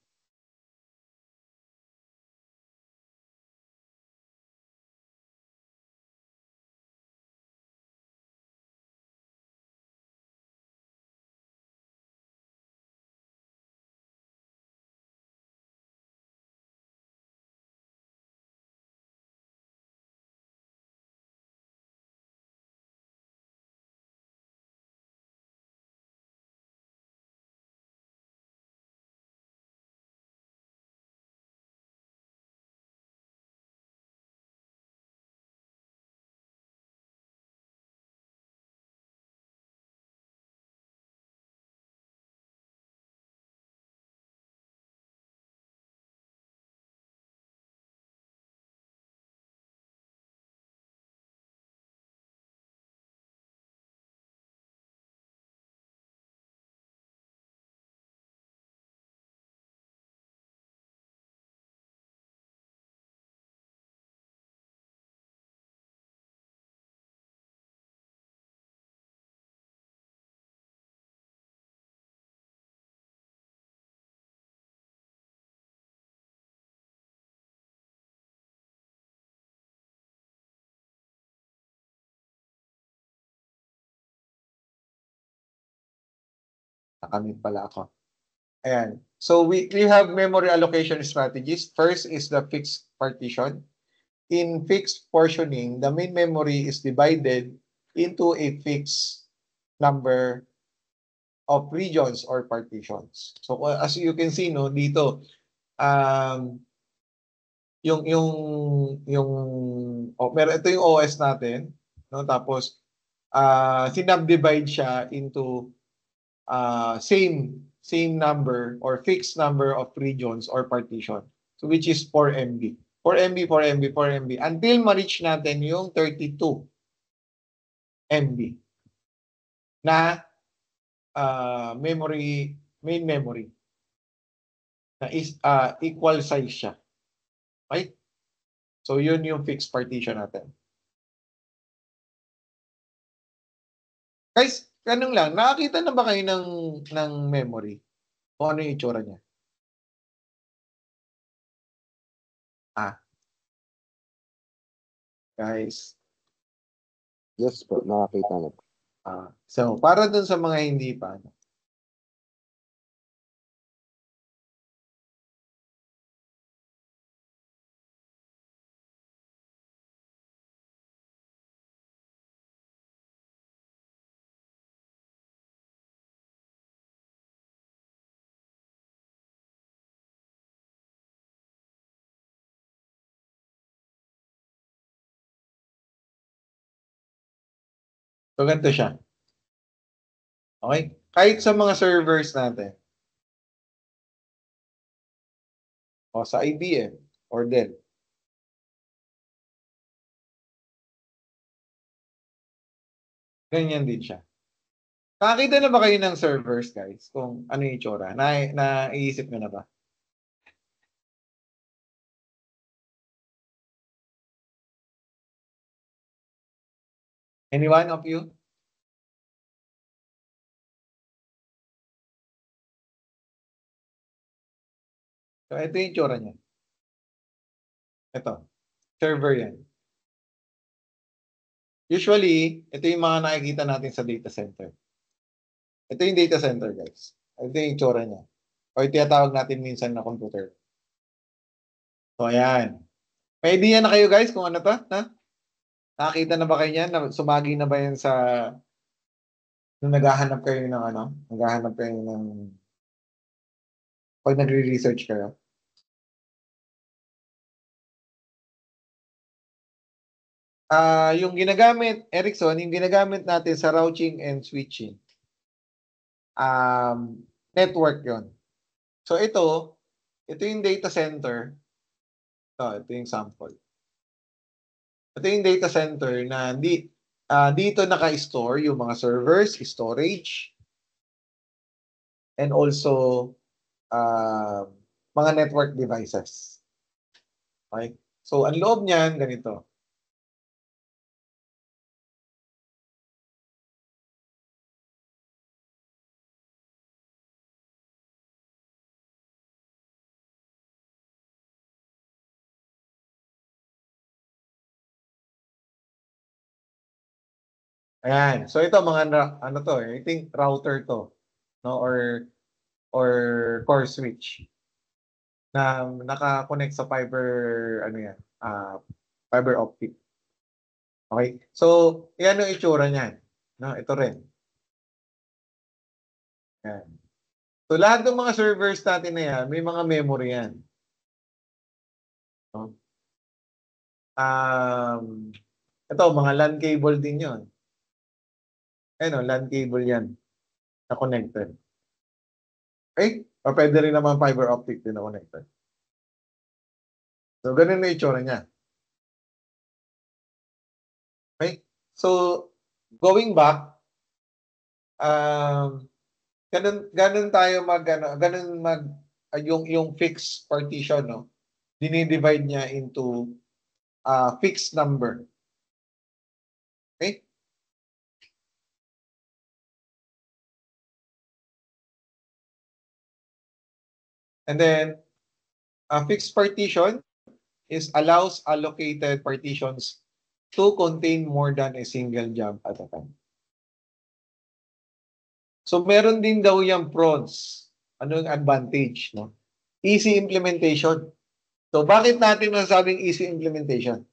[SPEAKER 2] Nakamit pala ako. Ayan. So we have memory allocation strategies. First is the fixed partition. In fixed portioning, the main memory is divided into a fixed number of regions or partitions. So as you can see dito ito yung OS natin, tapos sinubdivide siya into same number or fixed number of regions or partition. So which is 4 MB. 4 MB, 4 MB, 4 MB until ma-reach natin yung 32 MB na main memory na is equal size siya. Right? So, yun yung fixed partition natin. Guys, ganun lang. Nakakita na ba kayo ng memory? O ano yung itsura niya? Guys.
[SPEAKER 8] Yes po, nakakita na po.
[SPEAKER 2] So, para dun sa mga hindi pa, so, ganito siya. Okay? Kahit sa mga servers natin, o sa IBM or Dell, ganyan din siya. Nakakita na ba kayo ng servers, guys? Kung ano yung itsura? Naiisip nyo na ba? Any one of you? So, ito yung itsura niya. Ito. Server yan. Usually, ito yung mga nakikita natin sa data center. Ito yung data center, guys. Ito yung itsura niya. O yung tinatawag natin minsan na computer. So, ayan. May idea na kayo, guys, kung ano to? Ha? Nakakita na ba kayo yan? Sumagi na ba yan sa nung naghahanap kayo ng ano? Naghahanap kayo ng pag nagre-research kayo? Yung ginagamit, Erickson, yung ginagamit natin sa routing and switching. Network yon. So ito yung data center. Ito yung sample. Ito yung data center na dito naka-store yung mga servers, storage, and also mga network devices. Okay? So ang loob niyan ganito. Ayan. So ito mga ano to, I think router to, no, or core switch na naka-connect sa fiber ano yan, fiber optic. Okay? So, yan yung itsura niyan, no? Ito rin. Yan. So lahat ng mga servers natin na yan, may mga memory yan. No? Ito, mga LAN cable din yon. Ayun, LAN cable yan na connected. Okay? O pwede rin naman fiber optic din na connected. So, ganun na itsura niya. Okay? So, going back, ganun tayo yung fixed partition, no? Dinidivide niya into fixed number. Okay? And then, a fixed partition allows allocated partitions to contain more than a single job at a time. So, meron din daw yung pros. Ano yung advantage, no? Easy implementation. So, bakit natin nasabing easy implementation?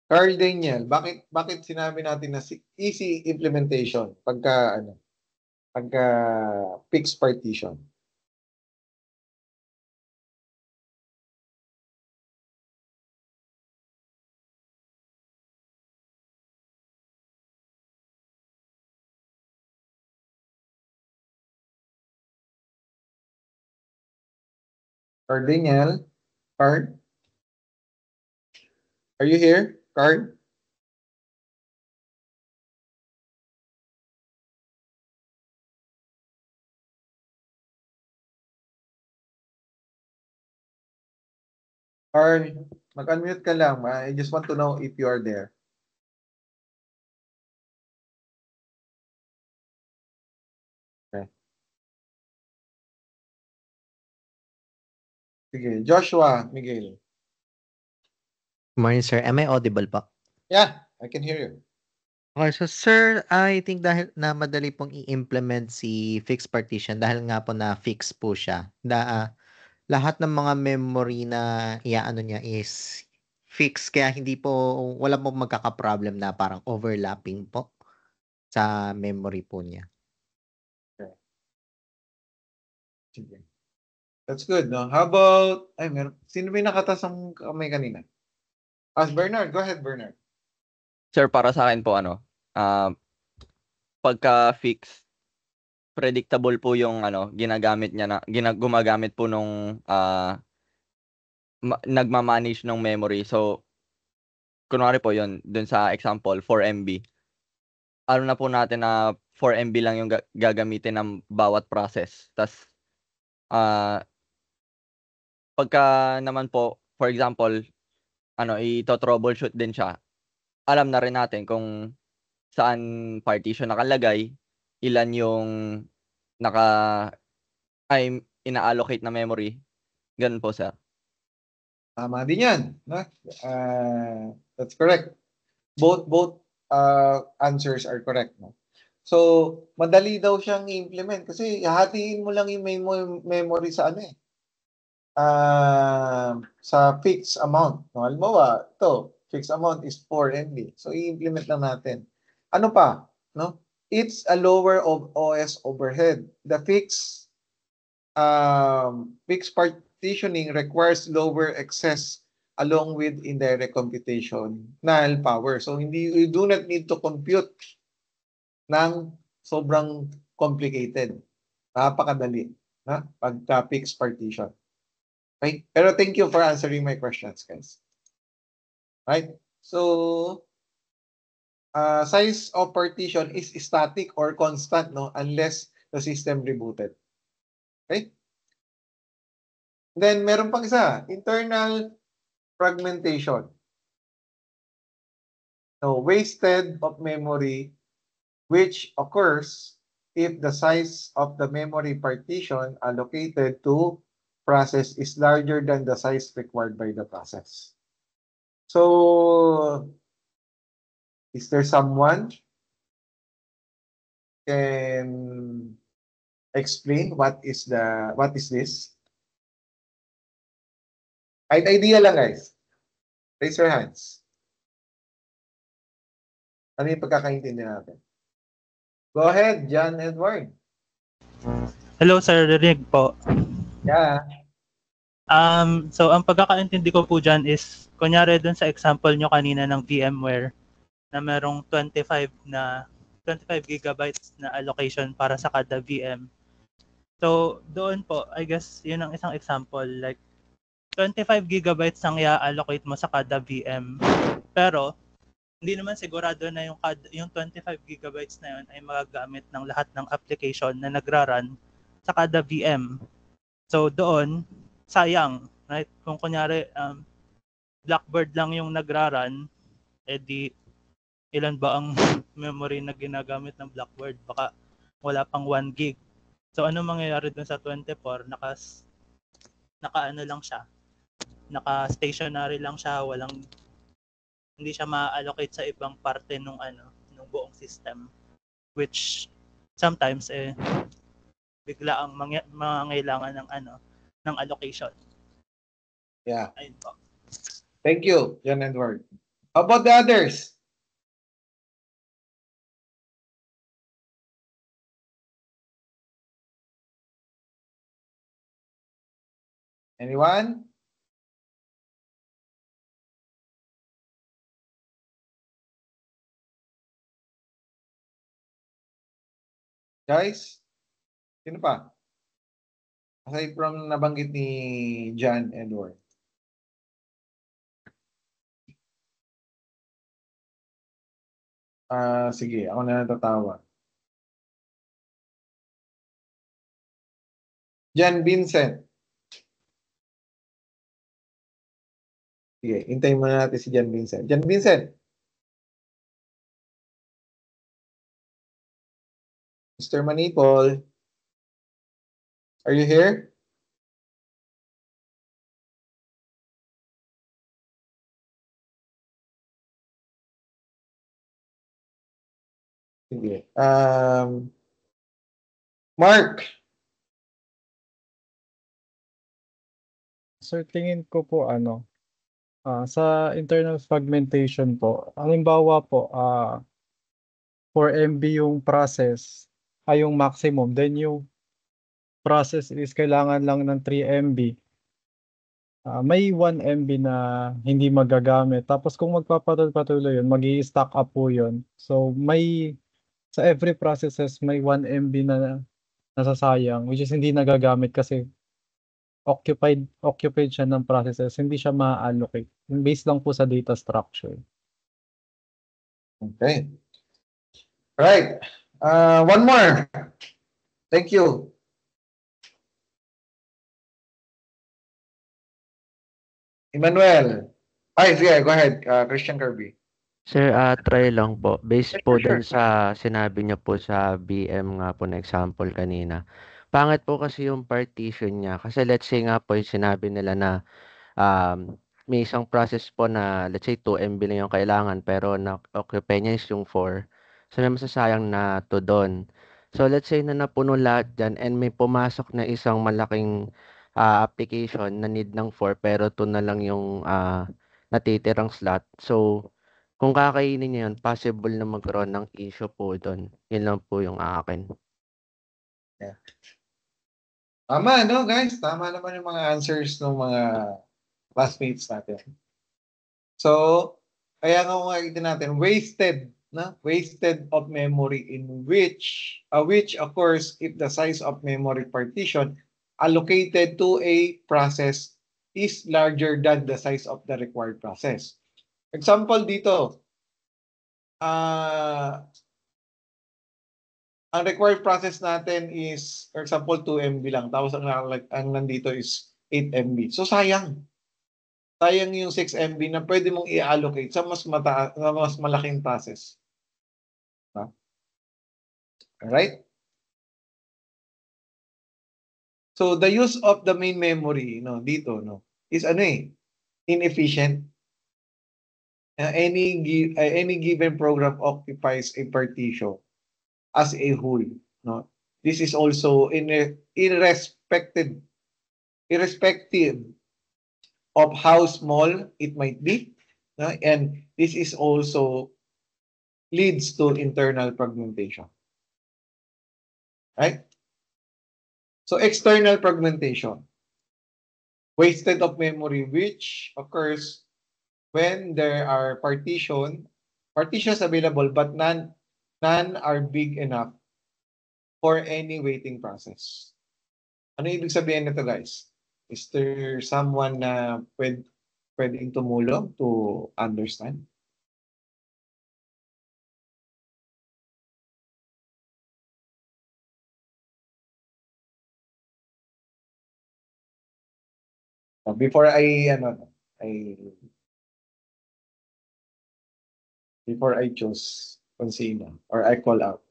[SPEAKER 2] Carl Daniel, bakit sinabi natin na easy implementation pagka fixed partition? Carl Daniel, Carl? Are you here, Carl? Carl, mag-unmute ka lang. I just want to know if you are there. Okay. Sige, Joshua, Miguel.
[SPEAKER 15] Morning, sir. Am I audible pa?
[SPEAKER 2] Yeah, I can hear you.
[SPEAKER 15] Okay, so sir, I think dahil na madali pong i-implement si fixed partition dahil nga po na fix po siya. Lahat ng mga memory na iaano niya is fixed kaya hindi po wala pong magkaka-problem na parang overlapping po sa memory po niya.
[SPEAKER 2] Okay. Sige. That's good, no? How about, sino ba yung nakataas ang kamay kanina? Bernard. Go ahead, Bernard.
[SPEAKER 5] Sir, para sa akin po pagka-fix, predictable po yung ginagamit niya gumagamit po nung nagma-manage ng memory. So, kunwari po yun, dun sa example, 4 MB. Ano na po natin na 4 MB lang yung gagamitin ng bawat process. Tas, pagka naman po, for example, ito-troubleshoot din siya, alam na rin natin kung saan partition nakalagay, ilan yung ina-allocate na memory. Ganun po, sir.
[SPEAKER 2] Tama din yan. No? That's correct. Both answers are correct. No? So, madali daw siyang i-implement kasi hahatiin mo lang yung memory sa sa fixed amount. No? Halimbawa, ito, fixed amount is 4 MB. So, i-implement lang natin. Ano pa? No? It's a lower of OS overhead. The fixed partitioning requires lower excess along with indirect computation null power. So, you do not need to compute ng sobrang complicated. Napakadali na pagka fixed partition. Okay? Pero thank you for answering my questions, guys. Right? So, size of partition is static or constant, no? Unless the system rebooted. Okay? Then, meron pang isa, internal fragmentation. So, wasted of memory, which occurs if the size of the memory partition allocated to process is larger than the size required by the process. So, is there someone can explain what is this? Idea lang, guys. Raise your hands. Ano yung pagkakaintindi natin? Go ahead, John Edward.
[SPEAKER 16] Hello, sir. Rinig po.
[SPEAKER 2] Yeah.
[SPEAKER 16] So, ang pagkakaintindi ko po dyan is, kunyari dun sa example nyo kanina ng VMware, na merong 25 gigabytes na allocation para sa kada VM. So, doon po, I guess, yun ang isang example. Like, 25 gigabytes ang i-allocate mo sa kada VM. Pero, hindi naman sigurado na yung 25 gigabytes na yun ay magagamit ng lahat ng application na nagra-run sa kada VM. So, doon, sayang. Right? Kung kunyari, Blackbird lang yung nagra-run, edi ilan ba ang memory na ginagamit ng Blackbird? Baka wala pang 1 gig. So, ano mangyayari dun sa 24? Naka-ano lang siya. Naka-stationary lang siya. Hindi siya ma-allocate sa ibang parte nung buong system. Which, sometimes, bigla ang mangailangan ng allocation.
[SPEAKER 2] Yeah.
[SPEAKER 16] Ayun po.
[SPEAKER 2] Thank you, John Edward. How about the others? Anyone? Guys? Sino pa? Aside from nabanggit ni John Edward. Sige, ako na natatawa. John Vincent. Sige, hintayin muna natin si John Vincent. John Vincent. Mr. Manipol. Are you here? Sige. Mark.
[SPEAKER 17] Sir, tingin ko po sa internal fragmentation po, halimbawa po, 4 MB yung process ay yung maximum, then yung process is kailangan lang ng 3 MB. May 1 MB na hindi magagamit. Tapos kung magpapatuloy yun, mag-i-stack up po yun. So sa every processes may 1 MB na nasasayang, which is hindi nagagamit kasi occupied siya ng processes, hindi siya ma-allocate. Based lang po sa data structure.
[SPEAKER 2] Okay. Right. One more. Thank you. Emmanuel. Ay, sige, go ahead. Christian Kirby.
[SPEAKER 10] Sir, try lang po. Based po dun sa sinabi niyo po sa BM nga po na example kanina. Pangit po kasi yung partition niya. Kasi let's say nga po yung sinabi nila na may isang process po na let's say 2 MB lang yung kailangan pero na-occupy niya is yung 4. So may masasayang na to doon. So let's say na napuno lahat dyan and may pumasok na isang malaking application na need ng 4 pero 2 na lang yung natitirang slot. So kung kakainin niya yun, possible na magkaroon ng issue po doon. Yun lang po yung akin.
[SPEAKER 2] Yeah. Tama, no, guys? Tama naman yung mga answers ng mga classmates natin. So, kaya nga makikita natin, wasted of memory in which occurs if the size of memory partition allocated to a process is larger than the size of the required process. Example dito, ang required process natin is, for example, 2 MB lang. Tapos ang nandito is 8 MB. So sayang. Sayang yung 6 MB na pwede mong i-allocate sa mas malaking process. Alright? So the use of the main memory dito is inefficient. Any given program occupies a partition as a whole. This is also irrespective of how small it might be, and this is also leads to internal fragmentation. Right? So external fragmentation, wasted of memory, which occurs when there are partitions available, but none are big enough for any waiting process. Ano ibig sabihin nito, guys? Is there someone na pwedeng tumulong to understand? Before I choose kung sino or I call out.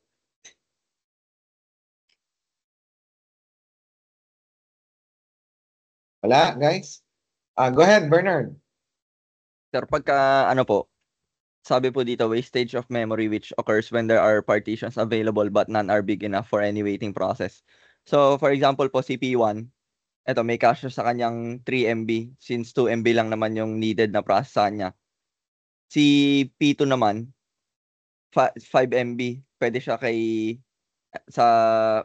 [SPEAKER 2] Wala, guys? Go ahead, Bernard.
[SPEAKER 5] Sir, pagka sabi po dito, wastage of memory which occurs when there are partitions available but none are big enough for any waiting process. So, for example po, si P1, may cache sa kanyang 3 MB since 2 MB lang naman yung needed na process sa kanya. Si P2 naman, 5 MB. Pwede siya sa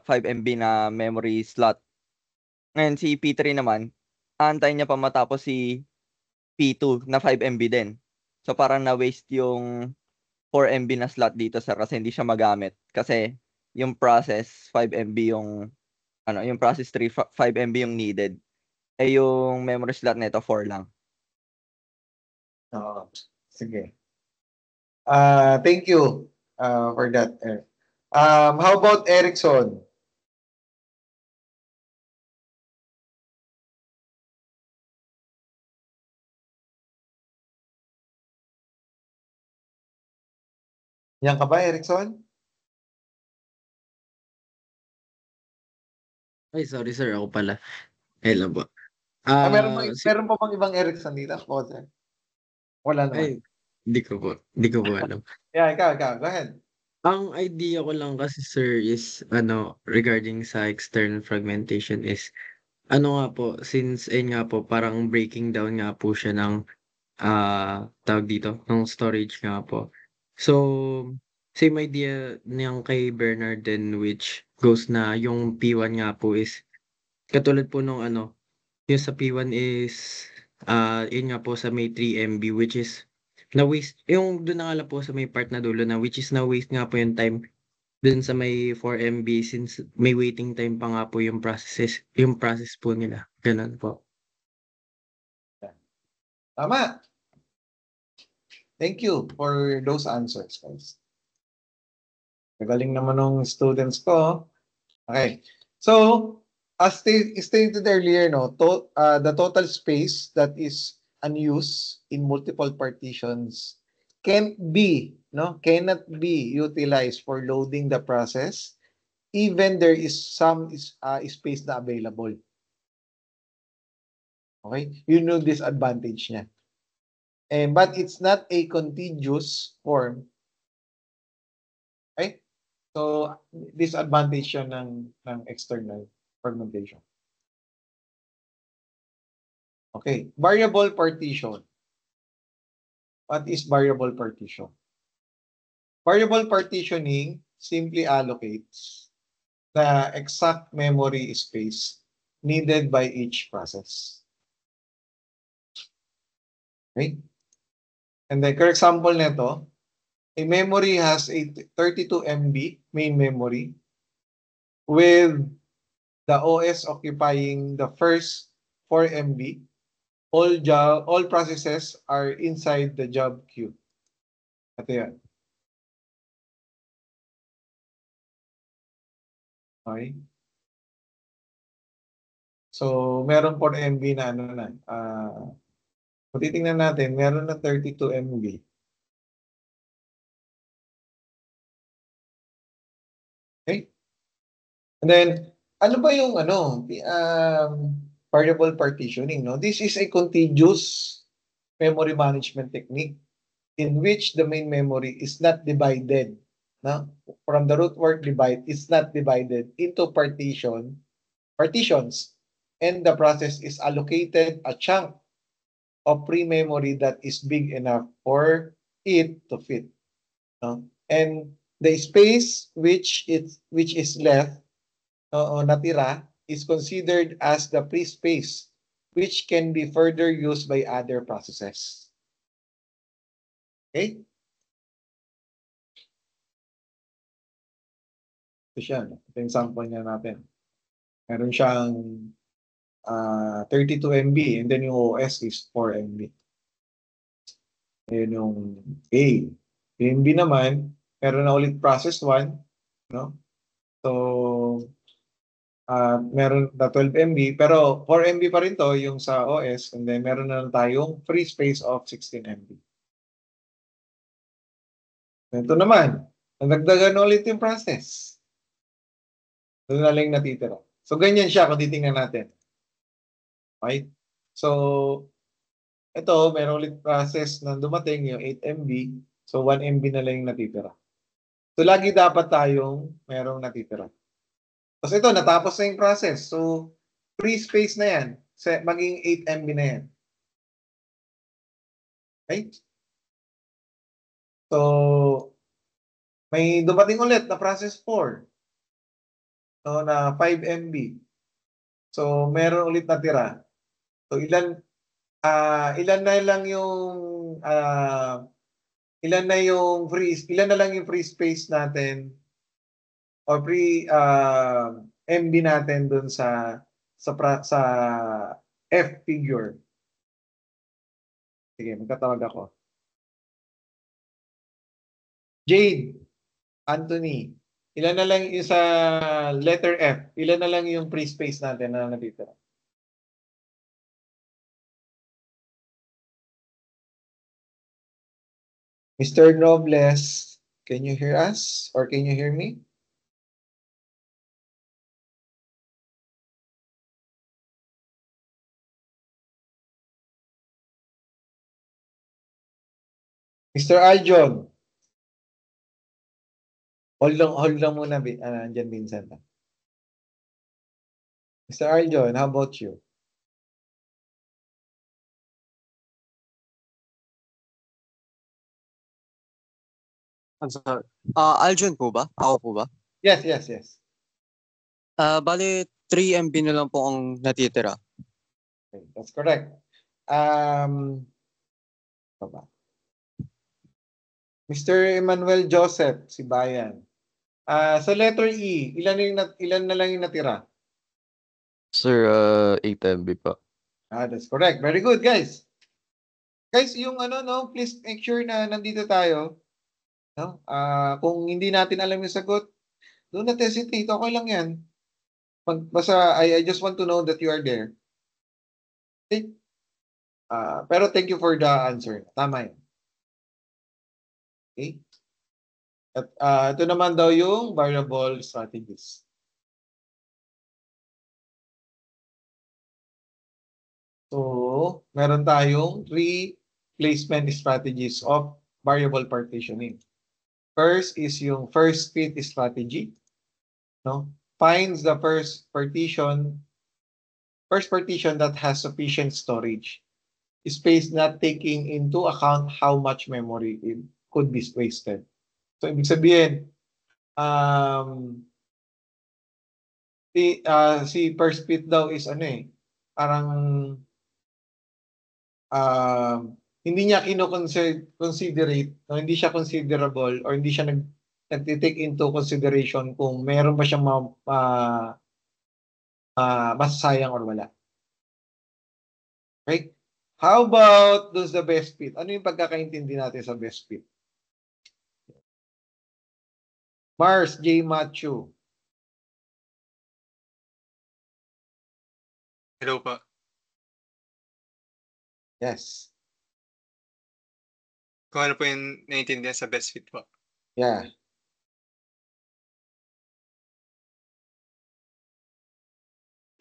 [SPEAKER 5] 5 MB na memory slot. Ngayon, si P3 naman, aantayin niya pa matapos si P2 na 5 MB din. So, parang na-waste yung 4 MB na slot dito, sir, kasi hindi siya magamit. Kasi yung process, 5 MB yung process 3, 5 MB yung needed. Yung memory slot nito 4 lang.
[SPEAKER 2] Sige. Thank you for that. How about Erickson? Yan ka ba, Erickson?
[SPEAKER 10] Ay, sorry sir, ako pala. Hello po. Si
[SPEAKER 2] Meron pa bang ibang Erickson dito? O, sir? Wala naman.
[SPEAKER 10] ay, hindi ko po alam.
[SPEAKER 2] Yeah, ikaw. Go ahead.
[SPEAKER 10] Ang idea ko lang kasi sir is regarding sa external fragmentation is nga po, since ayun nga po, parang breaking down nga po siya ng tawag dito, ng storage nga po. So, same idea niyang kay Bernard din, which goes na yung P1 nga po is katulad po nung yung sa P1 is yun nga po sa may 3 MB, which is na waste yung doon na nga lang po sa may part na dulo na which is na waste nga po yung time dun sa may 4 MB since may waiting time pa nga po yung process po nila. Ganun po.
[SPEAKER 2] Tama. Thank you for those answers, guys. Magaling naman ng students ko. Okay. So, as stated earlier, the total space that is unused in multiple partitions cannot be utilized for loading the process, even there is some space na available. Okay? You know disadvantage niya. But it's not a contiguous form. Okay? So, disadvantage siya ng external fragmentation. Okay. Variable partition. What is variable partition? Variable partitioning simply allocates the exact memory space needed by each process. Okay? And then, for example nito, a memory has a 32 MB main memory with the OS occupying the first 4 MB. All processes are inside the job queue. Ito yan. Okay. So, meron 4 MB na kung titingnan natin, meron na 32 MB. Okay? And then, ano ba yung variable partitioning? No? This is a contiguous memory management technique in which the main memory is not divided. No? From the root word divide, it's not divided into partitions, and the process is allocated a chunk of pre-memory that is big enough for it to fit. No? And the space which is left natira is considered as the free space which can be further used by other processes. Okay? Ito siya. Ito yung sample niya natin. Meron siyang 32 MB and then yung OS is 4 MB. Ayun yung A. Yung B naman, meron na ulit process 1. No? So, meron na 12 MB, pero 4 MB pa rin to yung sa OS, and then meron na tayong free space of 16 MB. Ito naman, nagdagdagan ulit yung process. Doon na lang natitira. So, ganyan siya kung titingnan natin. Okay? So, ito, meron ulit process na dumating yung 8 MB. So, 1 MB na lang yung natitira. So, lagi dapat tayong merong natitira. Tapos ito, natapos na yung process. So, free space na yan. Maging 8 MB na yan. Okay? So, may dumating ulit na process 4. So, na 5 MB. So, meron ulit natira. So, ilan na lang yung free space natin or free MB natin dun sa F figure. Sige, magtatawag ako. Jade, Anthony, ilan na lang yung sa letter F? Ilan na lang yung free space natin na natitira? Mr. Nobles, Can you hear us or can you hear me? Mr. Aljon. Hold lang muna, andyan Vincent. Mr. Aljon, how about you?
[SPEAKER 12] I'm sorry. Aljon po ba? Ako po ba?
[SPEAKER 2] Yes, yes, yes.
[SPEAKER 12] Bale, 3 MB na lang po ang natitira.
[SPEAKER 2] Okay, that's correct. Baba. Mr. Emmanuel Joseph, si Bayan. Sa letter E, ilan na lang yung natira?
[SPEAKER 5] Sir, 8 MB pa.
[SPEAKER 2] That's correct. Very good, guys. Guys, yung please make sure na nandito tayo. No? Kung hindi natin alam yung sagot, do not hesitate. Okay lang yan. Basta, I just want to know that you are there. Okay? Pero thank you for the answer. Tama yan. Okay? At ito naman daw yung variable strategies. So, meron tayong 3 placement strategies of variable partitioning. First is yung first fit strategy. No? Finds the first partition that has sufficient storage. Space not taking into account how much memory it could be wasted. So, ibig sabihin, si first fit daw is parang hindi niya kino-considerate, no? Hindi siya considerable or hindi siya nag-take into consideration kung meron ba siyang masasayang or wala. Okay? How about does the best fit? Ano yung pagkakaintindi natin sa best fit? Mars J. Machu.
[SPEAKER 14] Hello po.
[SPEAKER 2] Yes.
[SPEAKER 14] Kung ano po yung naiintindihan sa best fit po.
[SPEAKER 2] Yeah.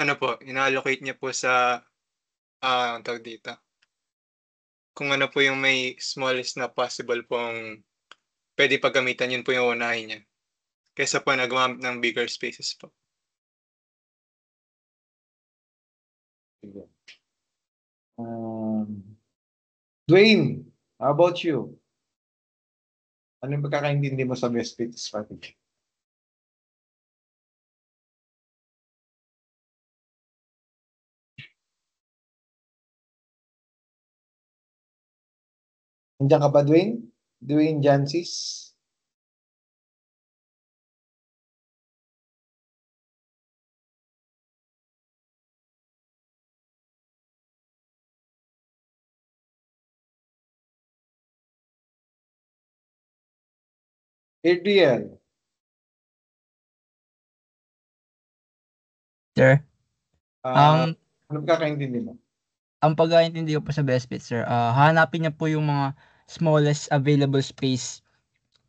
[SPEAKER 14] Ano po, ina-allocate niya po sa ang tawag dito. Kung ano po yung may smallest na possible pong pwede paggamitan, yun po yung unahin niya. Kaysa po nagumamit ng bigger spaces po.
[SPEAKER 2] Dwayne, how about you? Ano yung pagkakaintindi mo sa best fit strategy? Nandiyan ka ba, Dwayne? Dwayne Jancis? Adriel.
[SPEAKER 18] Sir,
[SPEAKER 2] Ano pagkakaintindi mo?
[SPEAKER 18] ang pagkakaintindi ko po sa best fit, sir, hanapin niya po yung mga smallest available space.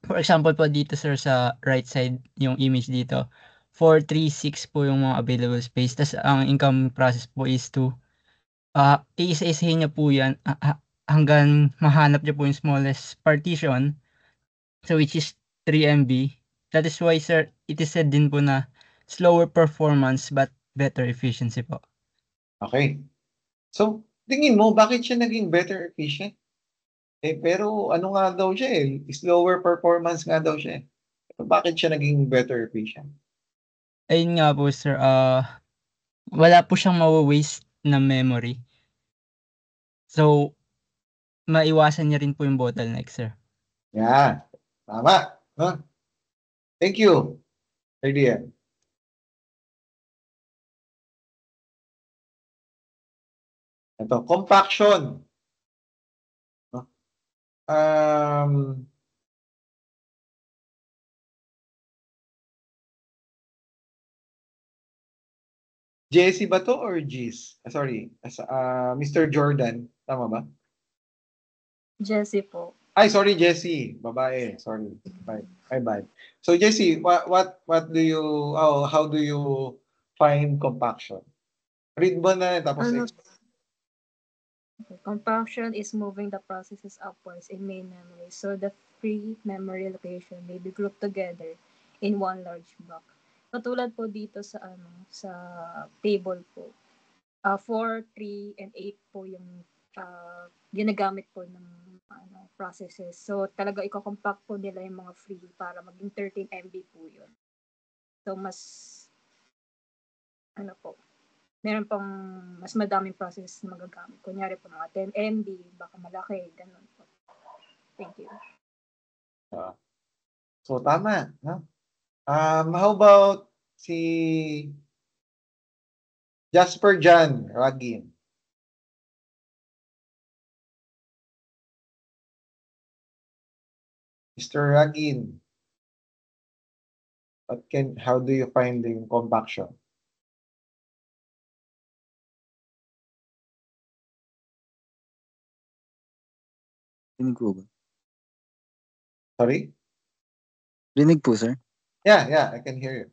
[SPEAKER 18] For example po dito, sir, sa right side, yung image dito, 436 po yung mga available space. Tapos ang income process po is to iisa-isahin niya po yan hanggang mahanap niya po yung smallest partition, so which is 3 MB. That is why, sir, it is said din po na slower performance but better efficiency po.
[SPEAKER 2] Okay. So, tingin mo, bakit siya naging better efficient? Pero ano nga daw siya slower performance nga daw siya. Pero bakit siya naging better efficient?
[SPEAKER 18] Ayun nga po, sir, wala po siyang mawa-waste na memory. So, maiwasan niya rin po yung bottleneck, sir.
[SPEAKER 2] Yeah, tama. Huh? Thank you, idea. Ito, compaction. Jesse ba to or G's? Sorry, Mr. Jordan. Tama ba?
[SPEAKER 3] Jessie po.
[SPEAKER 2] Ay, sorry, Jessie. Babae. Sorry. My bad. So, Jessie, what do you, how do you find compaction? Read mo na, tapos
[SPEAKER 19] Ano, compaction is moving the processes upwards in main memory. So the free memory location may be grouped together in one large block. Katulad po dito sa sa table po. 4, 3, and 8 po yung ginagamit po ng processes. So talaga i-compact po nila yung mga free para maging 13 MB po yun. So mas meron pang mas madaming process na magagamit. Kunyari po mga 10 MB, baka malaki, ganun po. Thank you.
[SPEAKER 2] So, tama. No? How about si Jasper Jan Ragin? Mr. Ragin, how do you find the compaction?
[SPEAKER 20] Rinig po ba?
[SPEAKER 2] Sorry?
[SPEAKER 20] Rinig po, sir.
[SPEAKER 2] Yeah, I can hear you.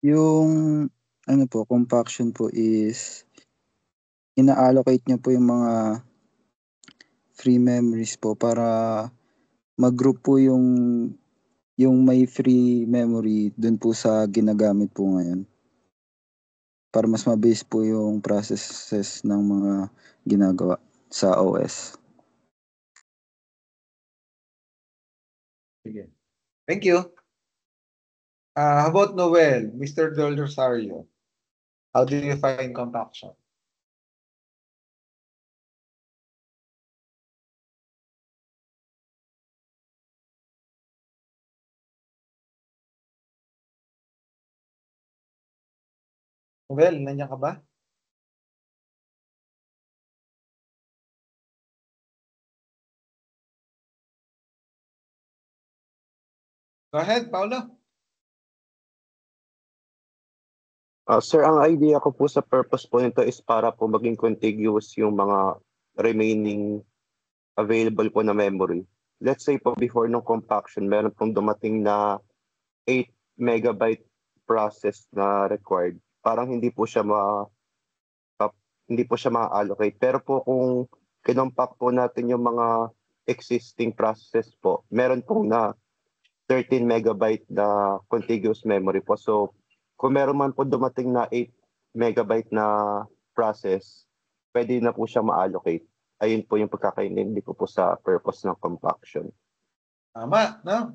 [SPEAKER 20] Yung compaction po is ina-allocate niyo po yung mga free memories po para mag-group po yung may free memory dun po sa ginagamit po ngayon. Para mas mabilis po yung processes ng mga ginagawa sa OS.
[SPEAKER 2] Sige. Thank you. How about Noel, Mr. Del Rosario? How do you find compaction? Noel, nandiyan ka ba? Go ahead, Paolo.
[SPEAKER 8] Sir, ang idea ko po sa purpose po nito is para po maging contiguous yung mga remaining available po na memory. Let's say po before ng compaction, meron pong dumating na 8 megabyte process na required. Parang hindi po siya ma-allocate. Pero po kung kinompact po natin yung mga existing processes po, meron pong na 13 megabyte na contiguous memory po. So, kung meron man po dumating na 8 megabyte na process, pwede na po siya ma-allocate. Ayun po yung pagkakaintindi ko po sa purpose ng compaction.
[SPEAKER 2] Tama, no?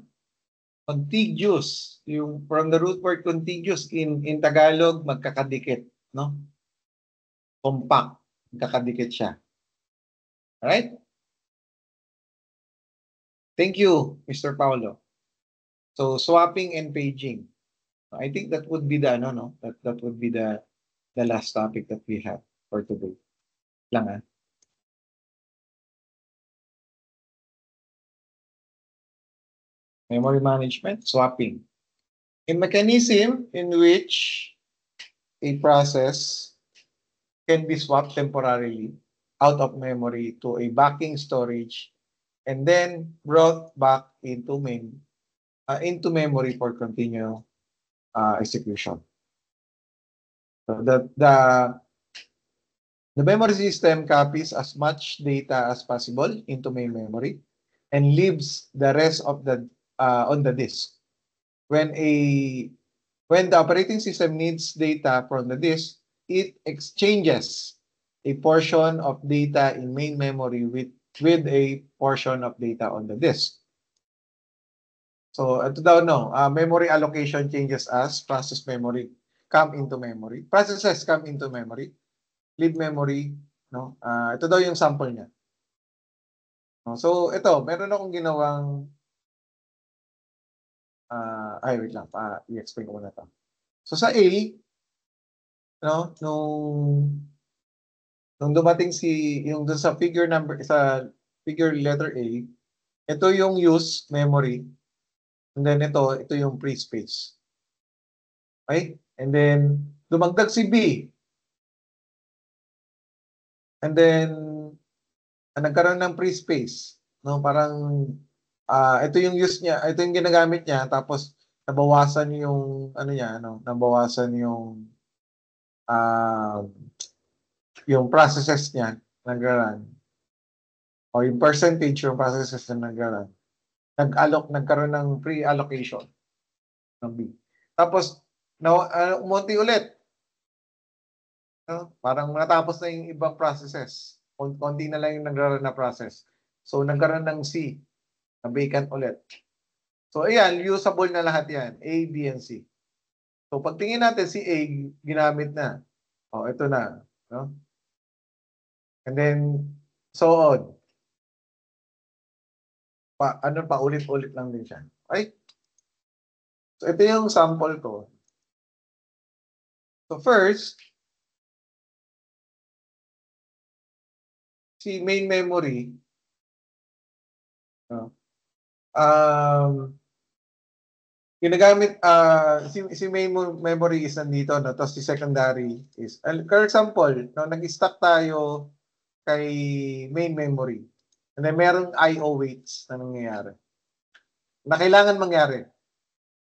[SPEAKER 2] Contiguous. Yung from the root word contiguous in Tagalog, magkakadikit, no? Compact. Magkakadikit siya. Alright? Thank you, Mr. Paulo. So, swapping and paging. I think that would be the that would be the last topic that we have for today. Lang Memory management, swapping. A mechanism in which a process can be swapped temporarily out of memory to a backing storage and then brought back into memory for continued execution. So the memory system copies as much data as possible into main memory and leaves the rest of the on the disk. When the operating system needs data from the disk, it exchanges a portion of data in main memory with a portion of data on the disk. So, ito daw, memory allocation changes as processes come into memory. Leave memory, no? Ito daw yung sample niya. So, ito, meron akong ginawang wait lang, i-explain ko muna ito. So, sa A, no, nung dumating yung dun sa figure letter A, ito yung use memory. And then ito yung free space. Okay? And then dumagdag si B. And then, nagkaroon ng free space. No? Parang, ito yung use niya, ito yung ginagamit niya, tapos nabawasan yung, ano niya, nabawasan yung processes niya nag-run. O yung percentage yung processes na nag-run. Nagkaroon ng free allocation ng B. Tapos, umunti ulit. No? Parang natapos na yung ibang processes. Konti na lang yung nag-run na process. So, nagkaroon ng C na vacant ulit. So, ayan, usable na lahat yan. A, B, and C. So, pagtingin natin si A, ginamit na. O, ito na. No? And then, so on. Ulit-ulit lang din siya. Okay? So, ito yung sample ko. So, first, si main memory, ginagamit, si main memory is nandito, no? Tapos si secondary is, for example, no, nag-stack tayo kay main memory. And then merong I/O waits na nangyayari. Na kailangan mangyari.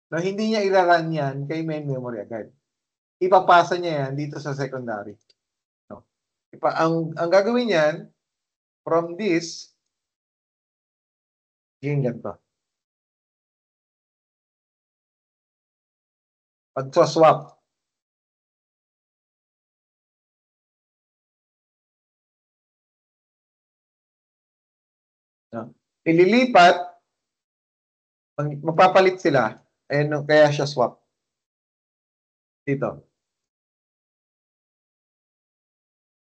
[SPEAKER 2] No, hindi niya ira-run yan kay main memory agad. Ipapasa niya yan dito sa secondary. No? Ang gagawin niyan, from this, yung ganito. Pag-swap. No? Ililipat, magpapalit sila, kaya siya swap. Dito.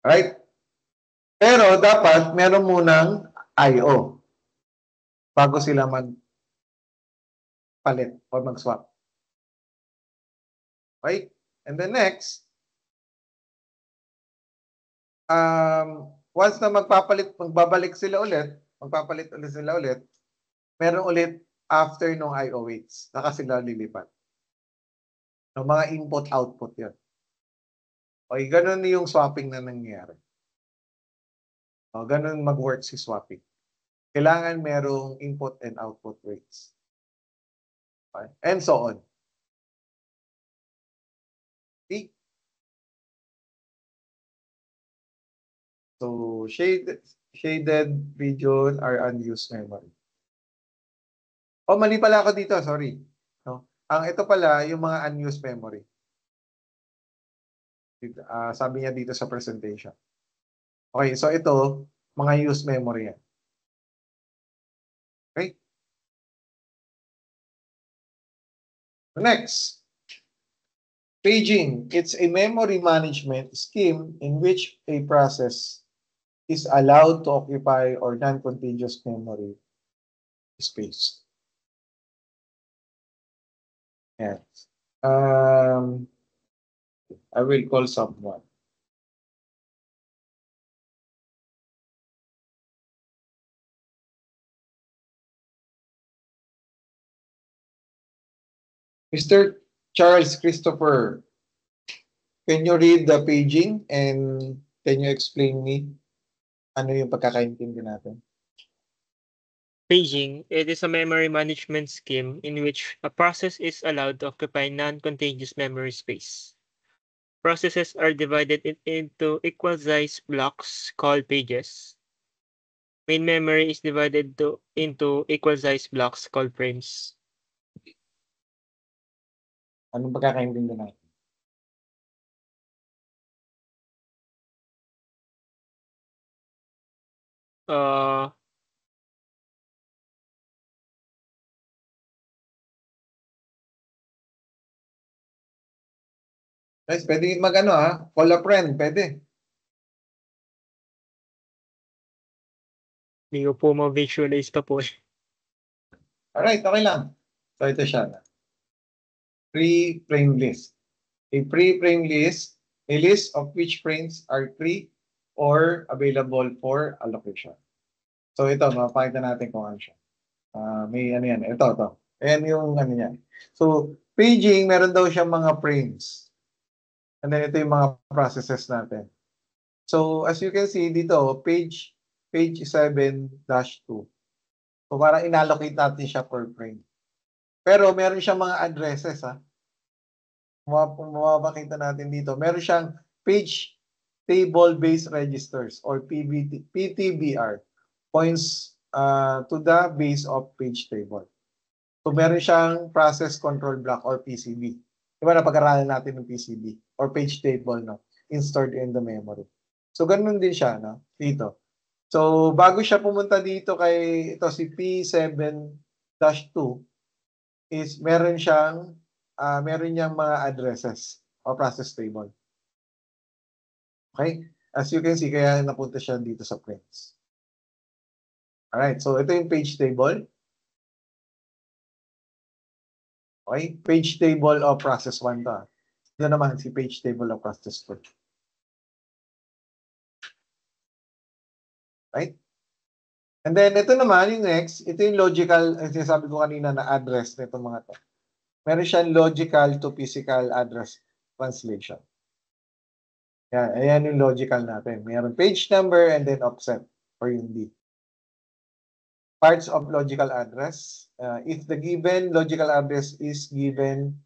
[SPEAKER 2] Right? Pero dapat meron munang I/O bago sila magpalit o mag-swap. Okay? And then next, once na magbabalik sila ulit, meron ulit after nung I/O waits. Saka sila lilipat. No, mga input-output yun. Okay, ganun yung swapping na nangyayari. O, ganun mag-work si swapping. Kailangan merong input and output rates. Okay? And so on. Okay? So, shaded region are unused memory. Oh, mali pala ako dito. Sorry. No? Ito pala, yung mga unused memory. Sabi niya dito sa presentation. Okay, so ito, mga used memory yan. Okay? Next. Paging. It's a memory management scheme in which a process is allowed to occupy or non-contiguous memory space. Yes. I will call someone. Mr. Charles Christopher, can you read the paging and can you explain me ano yung pagkakaintindi natin?
[SPEAKER 21] Paging, it is a memory management scheme in which a process is allowed to occupy non-contiguous memory space. Processes are divided into equal-sized blocks called pages. Main memory is divided into equal-sized blocks called frames.
[SPEAKER 2] Anong pagkakaintindi natin? Guys, pwede mag-ano call a friend, pwede.
[SPEAKER 21] Hindi ko po ma-visualize pa po.
[SPEAKER 2] Alright, okay lang. So ito siya. Pre-frame list. A pre-frame list, a list of which frames are free or available for allocation. So ito, mapakita natin kung ano siya. May ano yan. Ito. Ayan yung ano yan. So, paging, meron daw siyang mga frames. And then ito yung mga processes natin. So, as you can see dito, page 7-2. So, parang inallocate natin siya per frame. Pero meron siyang mga addresses, ha. Mapapakita natin dito. Meron siyang page table-based registers or PTBR. Points to the base of page table. So, meron siyang process control block or PCB. Diba napag-aralan natin ng PCB or page table, no? Stored in the memory. So, ganun din siya, no? Dito. So, bago siya pumunta dito kay ito si P7-2 is meron niyang mga addresses o process table. Okay? As you can see, kaya napunta siya dito sa prints. Alright, so ito yung page table. Okay? Page table of process 1 to. Ito naman si page table of process 2. Right? And then, ito naman, yung next, ito yung logical, ang sinasabi ko kanina na address nito mga to. Meron siyang logical to physical address translation. Yan, ayan yung logical natin. Meron page number and then offset or yung D. Parts of logical address. If the given logical address is given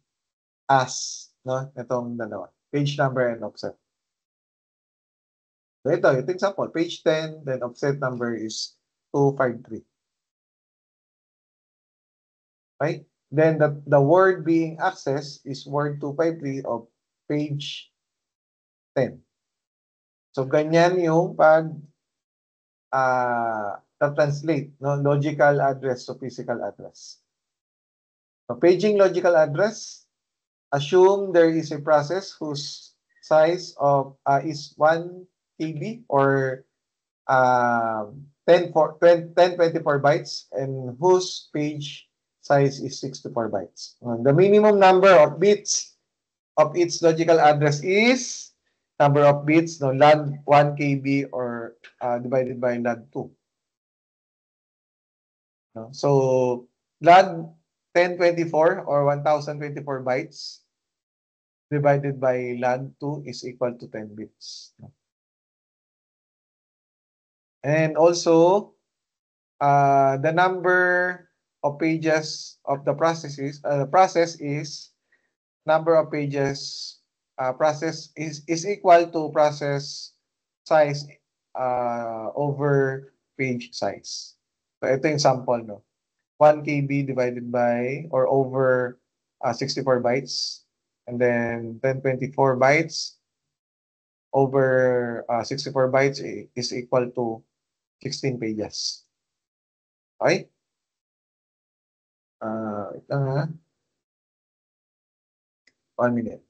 [SPEAKER 2] as, no, itong dalawa. Page number and offset. So ito example, page 10, then offset number is 253. Right? Then the word being accessed is word 253 of page 10. So ganyan yung pag translate, no, logical address to physical address. So paging logical address, assume there is a process whose size of is 1 KB or 1024 bytes and whose page size is 64 bytes. The minimum number of bits of its logical address is number of bits, no, log 1 KB or divided by log 2. No? So, log 1024 or 1024 bytes divided by log 2 is equal to 10 bits. And also, the number of pages of the process is number of pages process is equal to process size over page size. So ito yung sample, no. 1 KB divided by or over 64 bytes and then 1024 bytes over 64 bytes is equal to 16 pages. Okay? Ito nga. 1 minute.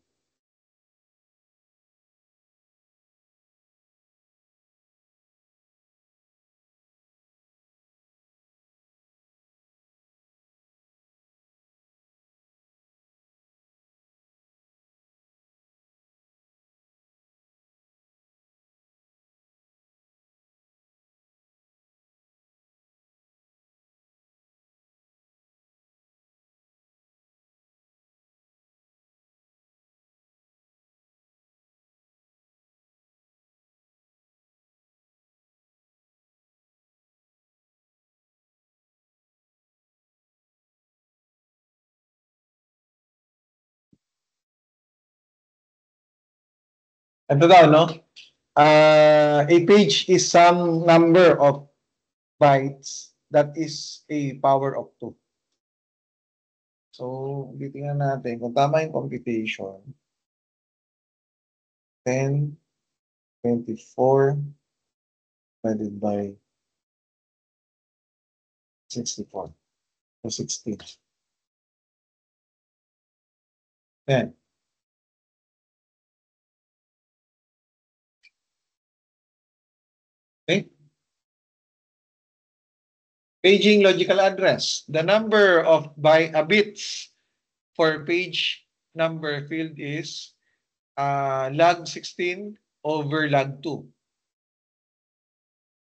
[SPEAKER 2] Ito daw, no? A page is some number of bytes that is a power of 2. So, titingnan natin kung tama yung computation. 10, 24, divided by 64. So, 16. 10. Okay? Paging logical address. The number of bits for page number field is log 16 over log 2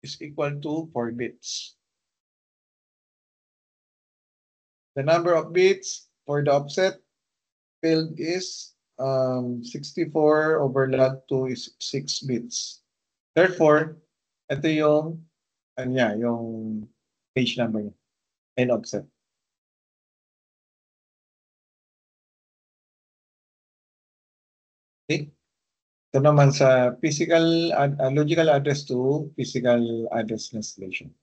[SPEAKER 2] is equal to 4 bits. The number of bits for the offset field is 64 over log 2 is 6 bits. Therefore, ito yung ano niya, yung page number niya and offset. Okay? Ito naman sa logical address to physical address translation.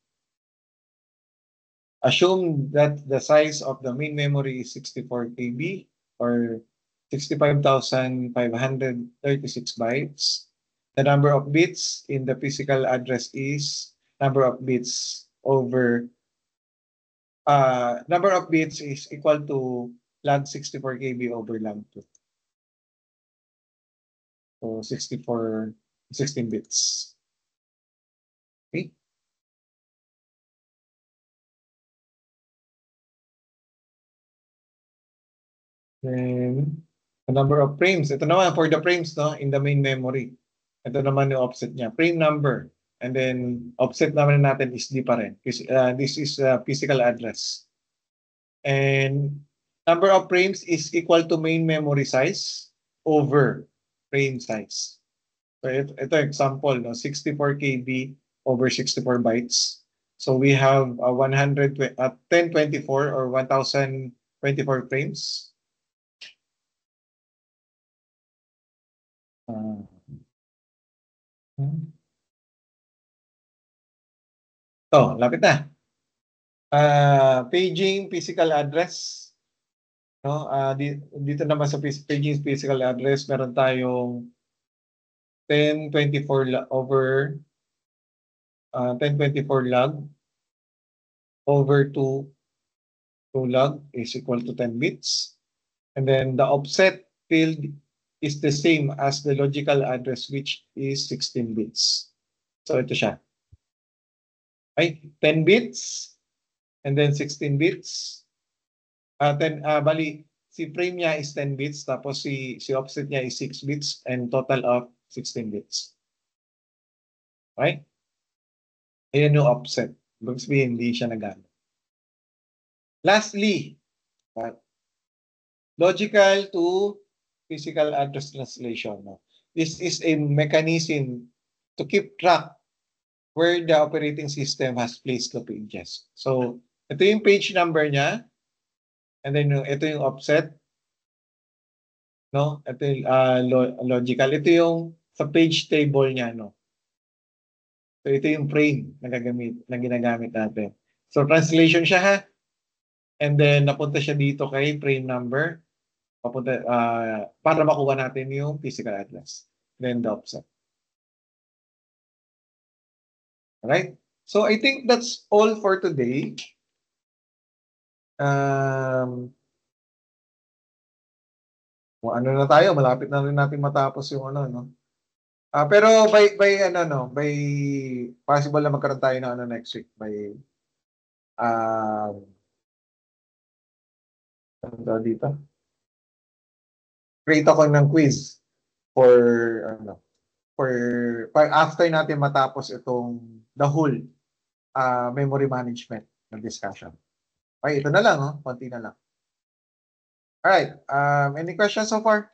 [SPEAKER 2] Assume that the size of the main memory is 64 KB or 65,536 bytes. The number of bits in the physical address is number of bits is equal to log 64 KB over log 2. So 16 bits. Okay. Then, the number of frames. Ito naman for the frames, no, in the main memory. Ito naman yung offset niya. Frame number. And then, offset naman natin is D pa rin. This is physical address. And number of frames is equal to main memory size over frame size. So, ito example, no, 64 KB over 64 bytes. So, we have 1024 or 1024 frames. Lapit na. Paging physical address. No? Dito naman sa paging physical address, meron tayong 1024 over 1024 log over 2 log is equal to 10 bits. And then the offset field is the same as the logical address, which is 16 bits. So ito siya. Okay, 10 bits and then 16 bits. Bali, si frame niya is 10 bits, tapos si offset niya is 6 bits and total of 16 bits. Okay? Ayan yung offset. Ibig sabihin, hindi siya nagamit. Lastly, logical to physical address translation. This is a mechanism to keep track where the operating system has placed the pages. So, ito yung page number niya. And then, ito yung offset. No? Ito yung logical. Ito yung sa page table niya. No? So, ito yung frame na ginagamit natin. So, translation siya ha. And then, napunta siya dito kay frame number. Para makuha natin yung physical address. Then, the offset. Alright? So, I think that's all for today. Ano na tayo, malapit na rin natin matapos yung ano, no? Pero by possible na magkaroon tayo ng ano next week by dito. Create ako ng quiz for after natin matapos itong the whole memory management na discussion. Okay, ito na lang, konti na lang. Alright, any questions so far?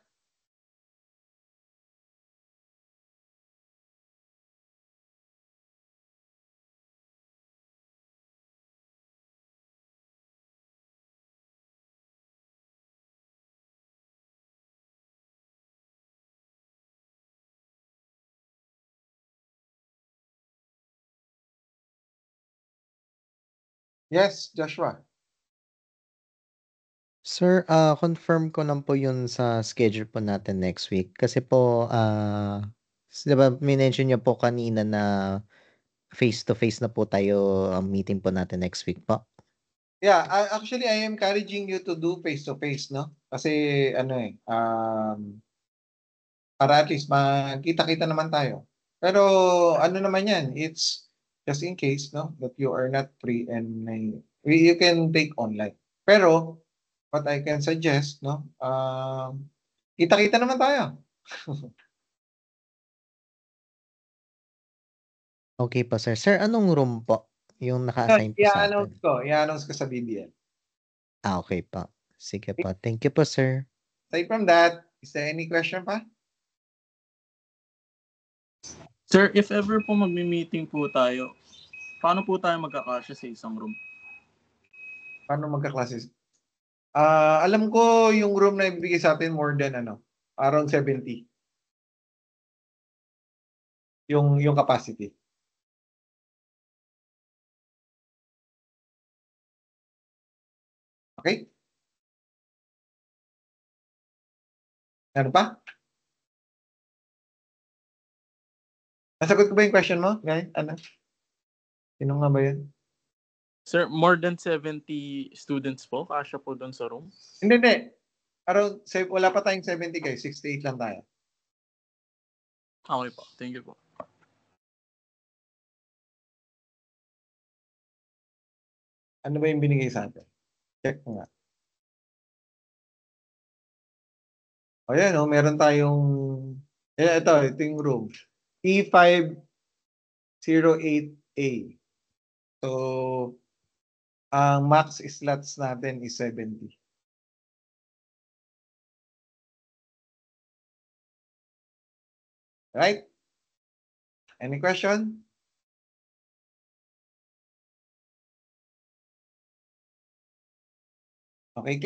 [SPEAKER 2] Yes, Joshua.
[SPEAKER 15] Sir, confirm ko lang po yun sa schedule po natin next week. Kasi po, diba, minention niyo po kanina na face-to-face na po tayo ang meeting po natin next week po.
[SPEAKER 2] Yeah, actually, I am encouraging you to do face-to-face, no? Kasi, para at least magkita-kita naman tayo. Pero, ano naman yan, it's just in case, no, that you are not free and you can take online. Pero, what I can suggest, no, kita-kita naman tayo.
[SPEAKER 15] Okay po, sir. Sir, anong room po yung naka-assign po sa atin?
[SPEAKER 2] I-announce ko sa BBL.
[SPEAKER 15] Okay po. Sige po. Thank you po, sir.
[SPEAKER 2] Aside from that, is there any question pa?
[SPEAKER 4] Sir, if ever po magmi-meeting po tayo, paano po tayo magkakasya sa isang room?
[SPEAKER 2] Paano magka-classes? Alam ko yung room na ibigay sa atin more than around 70. Yung capacity. Okay? Ano pa? Nasagot ko ba yung question mo? Guys, ano? Sino nga ba yun?
[SPEAKER 4] Sir, more than 70 students po, kasya po doon sa room?
[SPEAKER 2] Hindi. Around, wala pa tayong 70 guys. 68 lang tayo.
[SPEAKER 4] Okay po. Thank you po.
[SPEAKER 2] Ano ba yung binigay sa atin? Check ko nga. Ayan, meron tayong ito yung room. E508A. So, ang max slots natin is 70. Right? Any question? Okay, class.